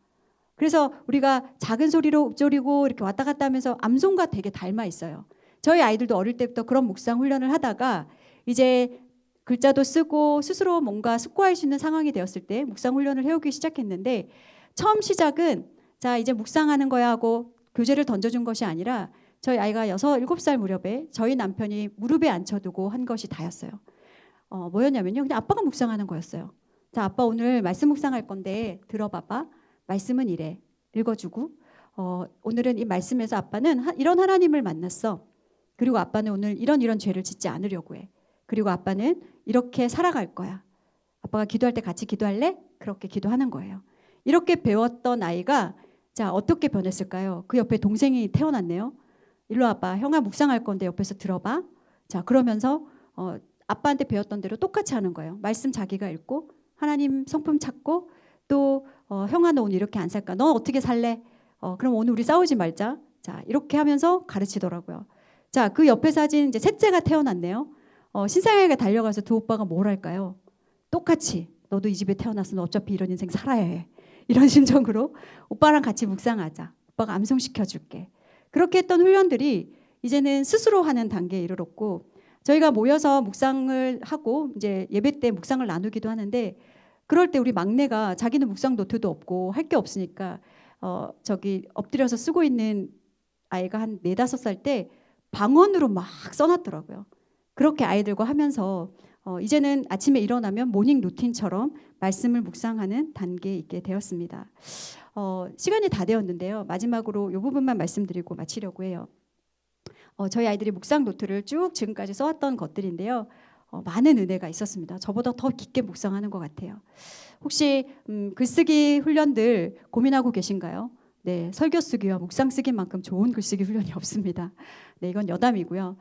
S3: 그래서 우리가 작은 소리로 읊조리고 이렇게 왔다 갔다 하면서 암송과 되게 닮아 있어요. 저희 아이들도 어릴 때부터 그런 묵상 훈련을 하다가 이제 글자도 쓰고 스스로 뭔가 숙고할 수 있는 상황이 되었을 때 묵상 훈련을 해오기 시작했는데, 처음 시작은 자 이제 묵상하는 거야 하고 교재를 던져준 것이 아니라 저희 아이가 6, 7살 무렵에 저희 남편이 무릎에 앉혀두고 한 것이 다였어요. 뭐였냐면요, 그냥 아빠가 묵상하는 거였어요. 자, 아빠 오늘 말씀 묵상할 건데 들어봐봐. 말씀은 이래. 읽어주고 오늘은 이 말씀에서 아빠는 이런 하나님을 만났어. 그리고 아빠는 오늘 이런 죄를 짓지 않으려고 해. 그리고 아빠는 이렇게 살아갈 거야. 아빠가 기도할 때 같이 기도할래? 그렇게 기도하는 거예요. 이렇게 배웠던 아이가 자 어떻게 변했을까요? 그 옆에 동생이 태어났네요. 일로 와봐. 형아 묵상할 건데 옆에서 들어봐. 자 그러면서 아빠한테 배웠던 대로 똑같이 하는 거예요. 말씀 자기가 읽고 하나님 성품 찾고 또 형아 너 오늘 이렇게 안 살까? 너 어떻게 살래? 그럼 오늘 우리 싸우지 말자. 자 이렇게 하면서 가르치더라고요. 자 그 옆에 사진 이제 셋째가 태어났네요. 신생아에게 달려가서 두 오빠가 뭘 할까요? 똑같이 너도 이 집에 태어났으면 어차피 이런 인생 살아야 해. 이런 심정으로 오빠랑 같이 묵상하자. 오빠가 암송시켜줄게. 그렇게 했던 훈련들이 이제는 스스로 하는 단계에 이르렀고, 저희가 모여서 묵상을 하고 이제 예배 때 묵상을 나누기도 하는데, 그럴 때 우리 막내가 자기는 묵상 노트도 없고 할 게 없으니까 저기 엎드려서 쓰고 있는 아이가 한 4, 5살 때 방언으로 막 써놨더라고요. 그렇게 아이들과 하면서 이제는 아침에 일어나면 모닝 루틴처럼 말씀을 묵상하는 단계에 있게 되었습니다. 시간이 다 되었는데요. 마지막으로 이 부분만 말씀드리고 마치려고 해요. 저희 아이들이 묵상 노트를 쭉 지금까지 써왔던 것들인데요. 많은 은혜가 있었습니다. 저보다 더 깊게 묵상하는 것 같아요. 혹시 글쓰기 훈련들 고민하고 계신가요? 네, 설교 쓰기와 묵상 쓰기만큼 좋은 글쓰기 훈련이 없습니다. 네, 이건 여담이고요.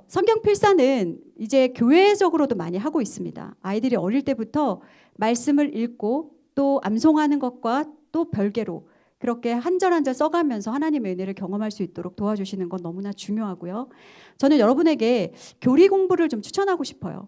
S3: 성경 필사는 이제 교회적으로도 많이 하고 있습니다. 아이들이 어릴 때부터 말씀을 읽고 또 암송하는 것과 또 별개로 그렇게 한 절 한 절 써가면서 하나님의 은혜를 경험할 수 있도록 도와주시는 건 너무나 중요하고요. 저는 여러분에게 교리 공부를 좀 추천하고 싶어요.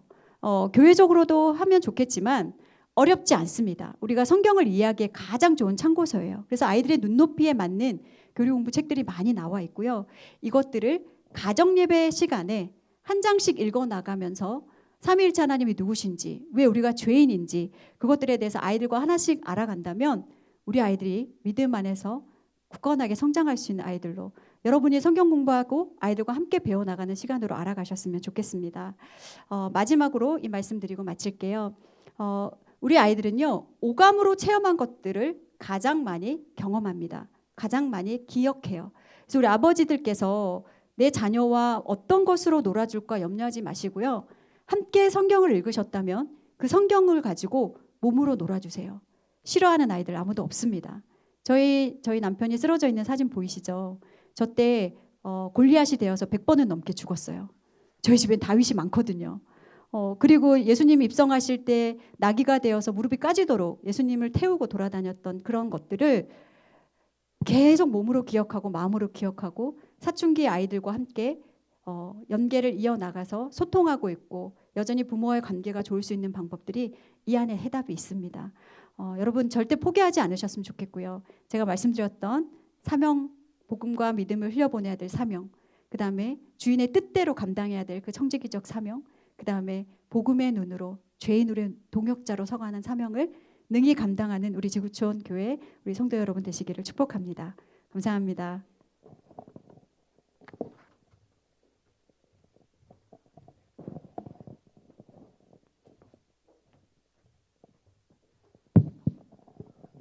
S3: 교회적으로도 하면 좋겠지만 어렵지 않습니다. 우리가 성경을 이해하기에 가장 좋은 참고서예요. 그래서 아이들의 눈높이에 맞는 교리 공부 책들이 많이 나와 있고요. 이것들을 가정예배 시간에 한 장씩 읽어 나가면서 삼위일체 하나님이 누구신지, 왜 우리가 죄인인지 그것들에 대해서 아이들과 하나씩 알아간다면 우리 아이들이 믿음 안에서 굳건하게 성장할 수 있는 아이들로, 여러분이 성경 공부하고 아이들과 함께 배워나가는 시간으로 알아가셨으면 좋겠습니다. 마지막으로 이 말씀 드리고 마칠게요. 우리 아이들은요, 오감으로 체험한 것들을 가장 많이 경험합니다. 가장 많이 기억해요. 그래서 우리 아버지들께서 내 자녀와 어떤 것으로 놀아줄까 염려하지 마시고요. 함께 성경을 읽으셨다면 그 성경을 가지고 몸으로 놀아주세요. 싫어하는 아이들 아무도 없습니다. 저희 남편이 쓰러져 있는 사진 보이시죠? 저 때 골리앗이 되어서 100번은 넘게 죽었어요. 저희 집엔 다윗이 많거든요. 그리고 예수님 입성하실 때 나귀가 되어서 무릎이 까지도록 예수님을 태우고 돌아다녔던 그런 것들을 계속 몸으로 기억하고 마음으로 기억하고 사춘기 아이들과 함께 연계를 이어나가서 소통하고 있고 여전히 부모와의 관계가 좋을 수 있는 방법들이 이 안에 해답이 있습니다. 여러분 절대 포기하지 않으셨으면 좋겠고요. 제가 말씀드렸던 사명, 복음과 믿음을 흘려보내야 될 사명, 그 다음에 주인의 뜻대로 감당해야 될 그 청지기적 사명, 그 다음에 복음의 눈으로 죄인으로 동역자로 서가는 사명을 능히 감당하는 우리 지구촌 교회 우리 성도 여러분 되시기를 축복합니다. 감사합니다.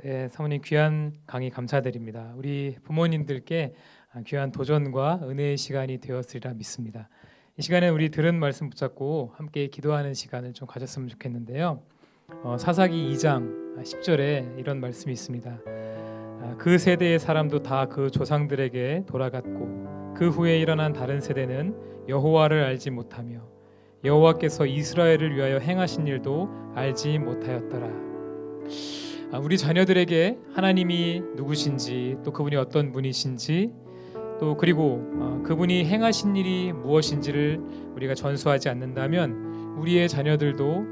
S2: 네, 사모님 귀한 강의 감사드립니다. 우리 부모님들께 귀한 도전과 은혜의 시간이 되었으리라 믿습니다. 이 시간에 우리 들은 말씀 붙잡고 함께 기도하는 시간을 좀 가졌으면 좋겠는데요. 사사기 2장 10절에 이런 말씀이 있습니다. 그 세대의 사람도 다 그 조상들에게 돌아갔고 그 후에 일어난 다른 세대는 여호와를 알지 못하며 여호와께서 이스라엘을 위하여 행하신 일도 알지 못하였더라. 우리 자녀들에게 하나님이 누구신지 또 그분이 어떤 분이신지 또 그리고 그분이 행하신 일이 무엇인지를 우리가 전수하지 않는다면 우리의 자녀들도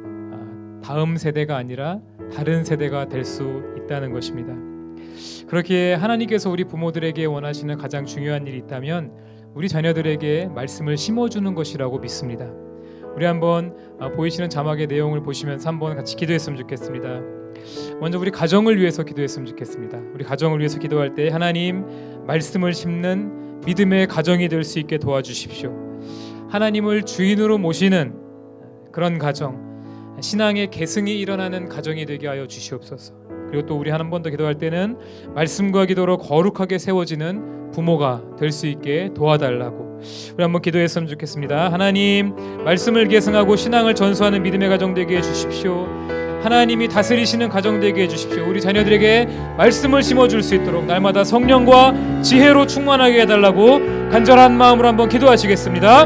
S2: 다음 세대가 아니라 다른 세대가 될 수 있다는 것입니다. 그렇기에 하나님께서 우리 부모들에게 원하시는 가장 중요한 일이 있다면 우리 자녀들에게 말씀을 심어주는 것이라고 믿습니다. 우리 한번 보이시는 자막의 내용을 보시면서 한번 같이 기도했으면 좋겠습니다. 먼저 우리 가정을 위해서 기도했으면 좋겠습니다. 우리 가정을 위해서 기도할 때 하나님 말씀을 심는 믿음의 가정이 될 수 있게 도와주십시오. 하나님을 주인으로 모시는 그런 가정, 신앙의 계승이 일어나는 가정이 되게 하여 주시옵소서. 그리고 또 우리 한 번 더 기도할 때는 말씀과 기도로 거룩하게 세워지는 부모가 될 수 있게 도와달라고 우리 한번 기도했으면 좋겠습니다. 하나님 말씀을 계승하고 신앙을 전수하는 믿음의 가정 되게 해주십시오. 하나님이 다스리시는 가정 되게 해주십시오. 우리 자녀들에게 말씀을 심어줄 수 있도록 날마다 성령과 지혜로 충만하게 해달라고 간절한 마음으로 한번 기도하시겠습니다.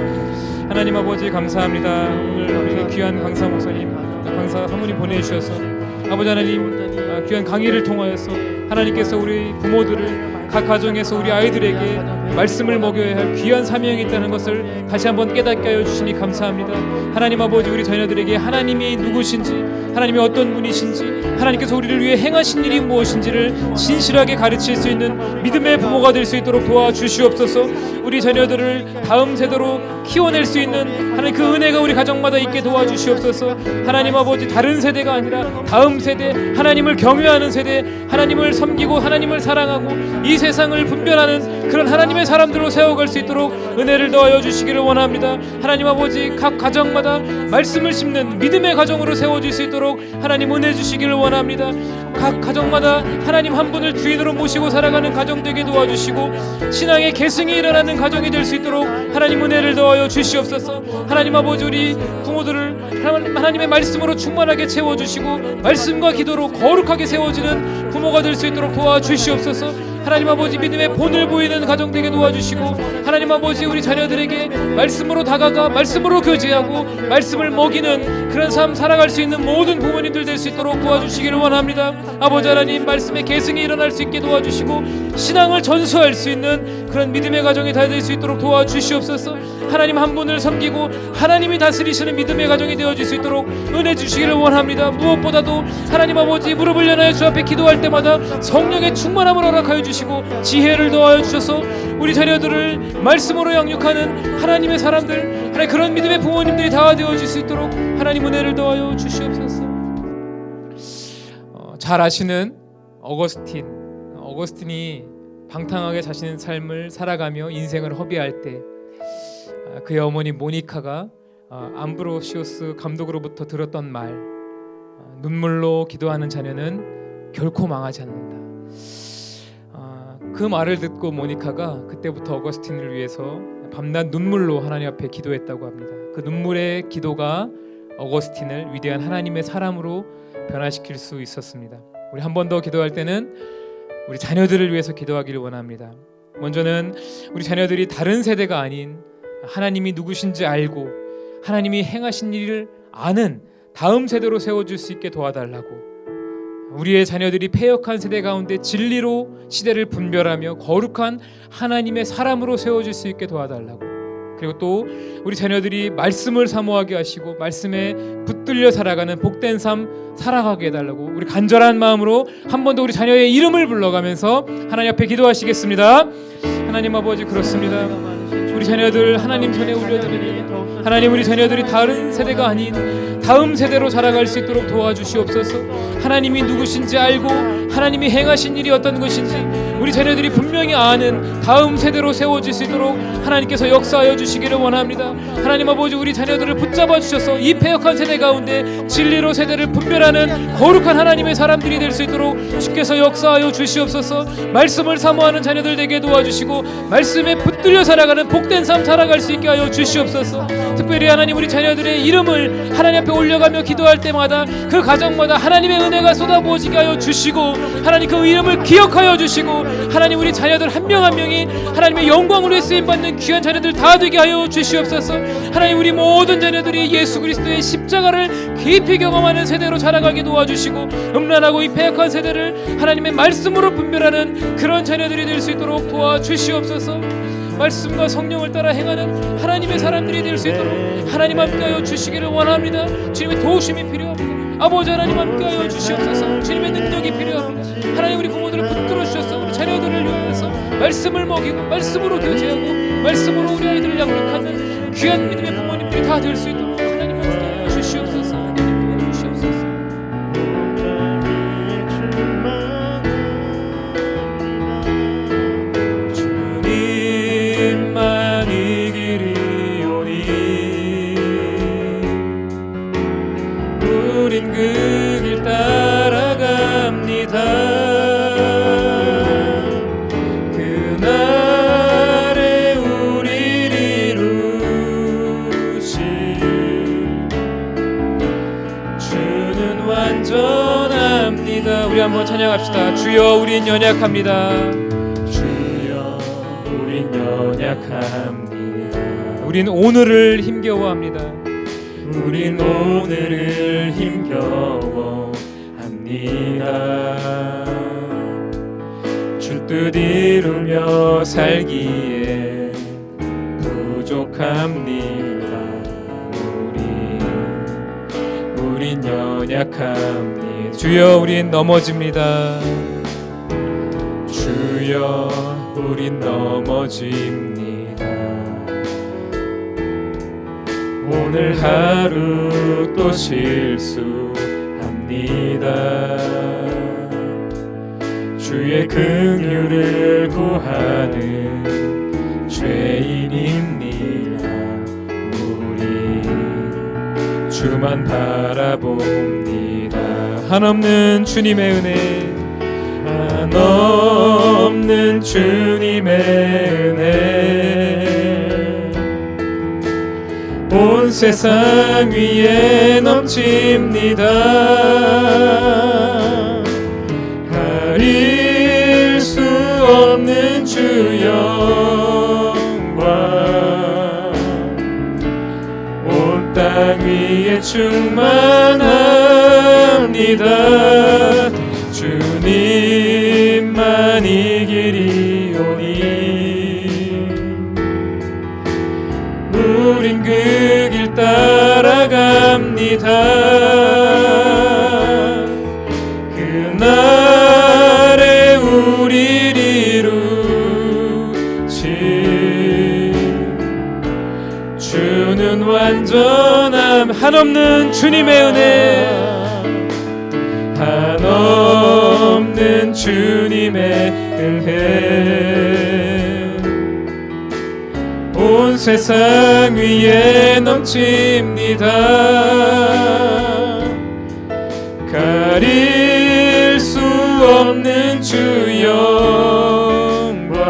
S2: 하나님 아버지 감사합니다. 오늘 우리 귀한 강사 목사님, 강사 사모님 보내주셔서 아버지 하나님 귀한 강의를 통하여서 하나님께서 우리 부모들을 각 가정에서 우리 아이들에게 말씀을 먹여야 할 귀한 사명이 있다는 것을 다시 한번 깨닫게 하여 주시니 감사합니다. 하나님 아버지 우리 자녀들에게 하나님이 누구신지 하나님이 어떤 분이신지 하나님께서 우리를 위해 행하신 일이 무엇인지를 진실하게 가르칠 수 있는 믿음의 부모가 될 수 있도록 도와주시옵소서. 우리 자녀들을 다음 세대로 키워낼 수 있는 하나님 그 은혜가 우리 가정마다 있게 도와주시옵소서. 하나님 아버지 다른 세대가 아니라 다음 세대 하나님을 경외하는 세대 하나님을 섬기고 하나님을 사랑하고 이 세상을 분별하는 그런 하나님의 사람들로 세워갈 수 있도록 은혜를 더하여 주시기를 원합니다. 하나님 아버지 각 가정마다 말씀을 심는 믿음의 가정으로 세워질 수 있도록 하나님 은혜 주시기를 원합니다. 각 가정마다 하나님 한 분을 주인으로 모시고 살아가는 가정 되게 도와주시고 신앙의 계승이 일어나는 가정이 될 수 있도록 하나님 은혜를 더하여 주시옵소서. 하나님 아버지 우리 부모들을 하나님의 말씀으로 충만하게 채워주시고 말씀과 기도로 거룩하게 세워지는 부모가 될 수 있도록 도와주시옵소서. 하나님 아버지 믿음의 본을 보이는 가정 되게 도와주시고 하나님 아버지 우리 자녀들에게 말씀으로 다가가 말씀으로 교제하고 말씀을 먹이는 그런 삶 살아갈 수 있는 모든 부모님들 될 수 있도록 도와주시기를 원합니다. 아버지 하나님 말씀의 계승이 일어날 수 있게 도와주시고 신앙을 전수할 수 있는 그런 믿음의 가정이 다 될 수 있도록 도와주시옵소서. 하나님 한 분을 섬기고 하나님이 다스리시는 믿음의 가정이 되어질 수 있도록 은혜 주시기를 원합니다. 무엇보다도 하나님 아버지 무릎을 연하여 주 앞에 기도할 때마다 성령의 충만함을 허락하여 주시고 지혜를 더하여 주셔서 우리 자녀들을 말씀으로 양육하는 하나님의 사람들 하나님 그런 믿음의 부모님들이 다 되어질 수 있도록 하나님 은혜를 더하여 주시옵소서. 잘 아시는 어거스틴이 방탕하게 자신의 삶을 살아가며 인생을 허비할 때 그의 어머니 모니카가 암브로시오스 감독으로부터 들었던 말, 눈물로 기도하는 자녀는 결코 망하지 않는다. 그 말을 듣고 모니카가 그때부터 어거스틴을 위해서 밤낮 눈물로 하나님 앞에 기도했다고 합니다. 그 눈물의 기도가 어거스틴을 위대한 하나님의 사람으로 변화시킬 수 있었습니다. 우리 한 번 더 기도할 때는 우리 자녀들을 위해서 기도하기를 원합니다. 먼저는 우리 자녀들이 다른 세대가 아닌 하나님이 누구신지 알고 하나님이 행하신 일을 아는 다음 세대로 세워줄 수 있게 도와달라고, 우리의 자녀들이 패역한 세대 가운데 진리로 시대를 분별하며 거룩한 하나님의 사람으로 세워질 수 있게 도와달라고, 그리고 또 우리 자녀들이 말씀을 사모하게 하시고 말씀에 붙들려 살아가는 복된 삶 살아가게 해달라고 우리 간절한 마음으로 한 번 더 우리 자녀의 이름을 불러가면서 하나님 앞에 기도하시겠습니다. 하나님 아버지, 그렇습니다. 우리 자녀들 하나님 손에 올려드립니다. 하나님, 우리 자녀들이 다른 세대가 아닌 다음 세대로 자라갈 수 있도록 도와주시옵소서. 하나님이 누구신지 알고 하나님이 행하신 일이 어떤 것인지 우리 자녀들이 분명히 아는 다음 세대로 세워질 수 있도록 하나님께서 역사하여 주시기를 원합니다. 하나님 아버지, 우리 자녀들을 붙잡아 주셔서 이 패역한 세대 가운데 진리로 세대를 분별하는 거룩한 하나님의 사람들이 될 수 있도록 주께서 역사하여 주시옵소서. 말씀을 사모하는 자녀들 되게 도와주시고 말씀에 붙들려 살아가는 복된 삶 살아갈 수 있게 하여 주시옵소서. 특별히 하나님, 우리 자녀들의 이름을 하나님 앞에 올려가며 기도할 때마다 그 가정마다 하나님의 은혜가 쏟아부어지게 하여 주시고, 하나님 그 이름을 기억하여 주시고, 하나님 우리 자녀들 한 명 한 명이 하나님의 영광으로 쓰임받는 귀한 자녀들 다 되게 하여 주시옵소서. 하나님, 우리 모든 자녀들이 예수 그리스도의 십자가를 깊이 경험하는 세대로 자라가게 도와주시고, 음란하고 이 패역한 세대를 하나님의 말씀으로 분별하는 그런 자녀들이 될 수 있도록 도와주시옵소서. 말씀과 성령을 따라 행하는 하나님의 사람들이 될 수 있도록 하나님 함께하여 주시기를 원합니다. 주님의 도우심이 필요합니다. 아버지 하나님 함께하여 주시옵소서. 주님의 능력이 필요합니다. 하나님, 우리 부모들을 붙들어 주셔서 우리 자녀들을 위하여서 말씀을 먹이고 말씀으로 교제하고 말씀으로 우리 아이들을 양육하는 귀한 믿음의 부모님들이 다 될 수 있도록 하나님 함께하여 주시옵소서. 하나님 주시옵소서. 우린 그 길 따라갑니다. 그날에 우리를 이루실 주는 완전합니다. 우리 한번 찬양합시다. 주여, 우린 연약합니다. 주여, 우린 연약합니다. 우린 오늘을 힘겨워합니다. 우린 오늘을 힘겨워합니다. 주 뜻 이루며 살기에 부족합니다. 우린 연약합니다. 주여, 우린 넘어집니다. 주여, 우린 넘어집니다. 오늘 하루 또 실수합니다. 주의 긍휼을 구하는 죄인입니다. 우리 주만 바라봅니다. 한없는 주님의 은혜, 한없는 주님의 은혜, 온 세상 위에 넘칩니다. 가릴 수 없는 주 영광, 온 땅 위에 충만합니다. 주님만이 길이오니 우린 그 길 따라갑니다. 그날에 우릴 이루실 주는 완전함, 한없는 주님의 은혜, 한없는 주님의 은혜, 온 세상 위에 넘칩니다. 가릴 수 없는 주 영광,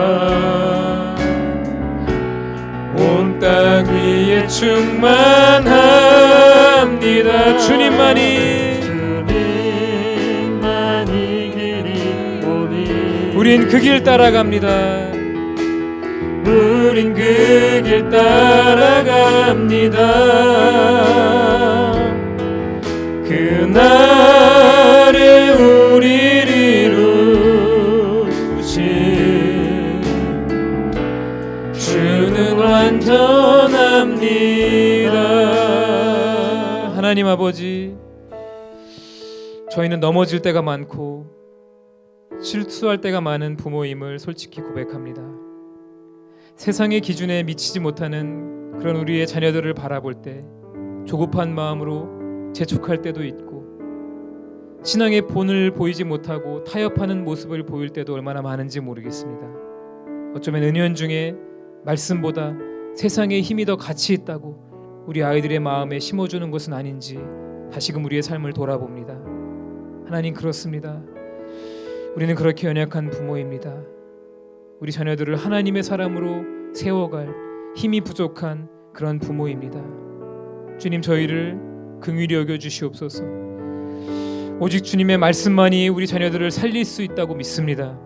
S2: 온 땅 위에 충만합니다. 주님만이 길이오니 우린 그 길 따라갑니다. 우린 그 길 따라갑니다. 그날에 우리를 이루신 주는 완전합니다. 하나님 아버지, 저희는 넘어질 때가 많고 실수할 때가 많은 부모임을 솔직히 고백합니다. 세상의 기준에 미치지 못하는 그런 우리의 자녀들을 바라볼 때 조급한 마음으로 재촉할 때도 있고, 신앙의 본을 보이지 못하고 타협하는 모습을 보일 때도 얼마나 많은지 모르겠습니다. 어쩌면 은연중에 말씀보다 세상의 힘이 더 가치 있다고 우리 아이들의 마음에 심어주는 것은 아닌지 다시금 우리의 삶을 돌아봅니다. 하나님, 그렇습니다. 우리는 그렇게 연약한 부모입니다. 우리 자녀들을 하나님의 사람으로 세워갈 힘이 부족한 그런 부모입니다. 주님, 저희를 긍휼히 여겨 주시옵소서. 오직 주님의 말씀만이 우리 자녀들을 살릴 수 있다고 믿습니다.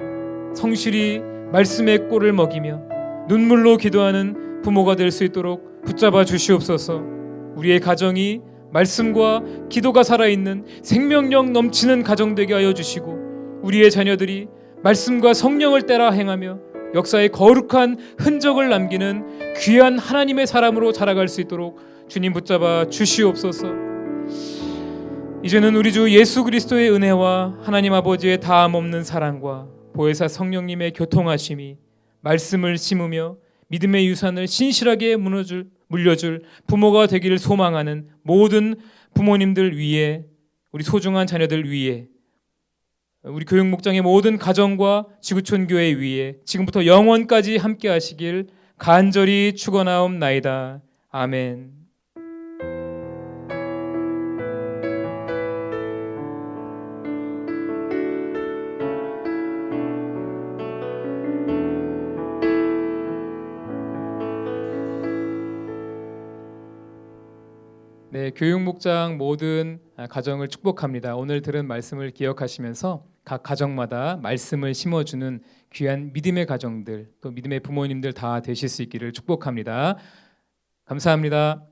S2: 성실히 말씀의 꼴을 먹이며 눈물로 기도하는 부모가 될 수 있도록 붙잡아 주시옵소서. 우리의 가정이 말씀과 기도가 살아있는 생명력 넘치는 가정 되게 하여 주시고, 우리의 자녀들이 말씀과 성령을 따라 행하며 역사에 거룩한 흔적을 남기는 귀한 하나님의 사람으로 자라갈 수 있도록 주님 붙잡아 주시옵소서. 이제는 우리 주 예수 그리스도의 은혜와 하나님 아버지의 다함없는 사랑과 보혜사 성령님의 교통하심이 말씀을 심으며 믿음의 유산을 신실하게 물려줄 부모가 되기를 소망하는 모든 부모님들 위에, 우리 소중한 자녀들 위에, 우리 교육목장의 모든 가정과 지구촌 교회 위에 지금부터 영원까지 함께 하시길 간절히 축원하옵나이다. 아멘. 네, 교육목장 모든 가정을 축복합니다. 오늘 들은 말씀을 기억하시면서 각 가정마다 말씀을 심어주는 귀한 믿음의 가정들, 또 믿음의 부모님들 다 되실 수 있기를 축복합니다. 감사합니다.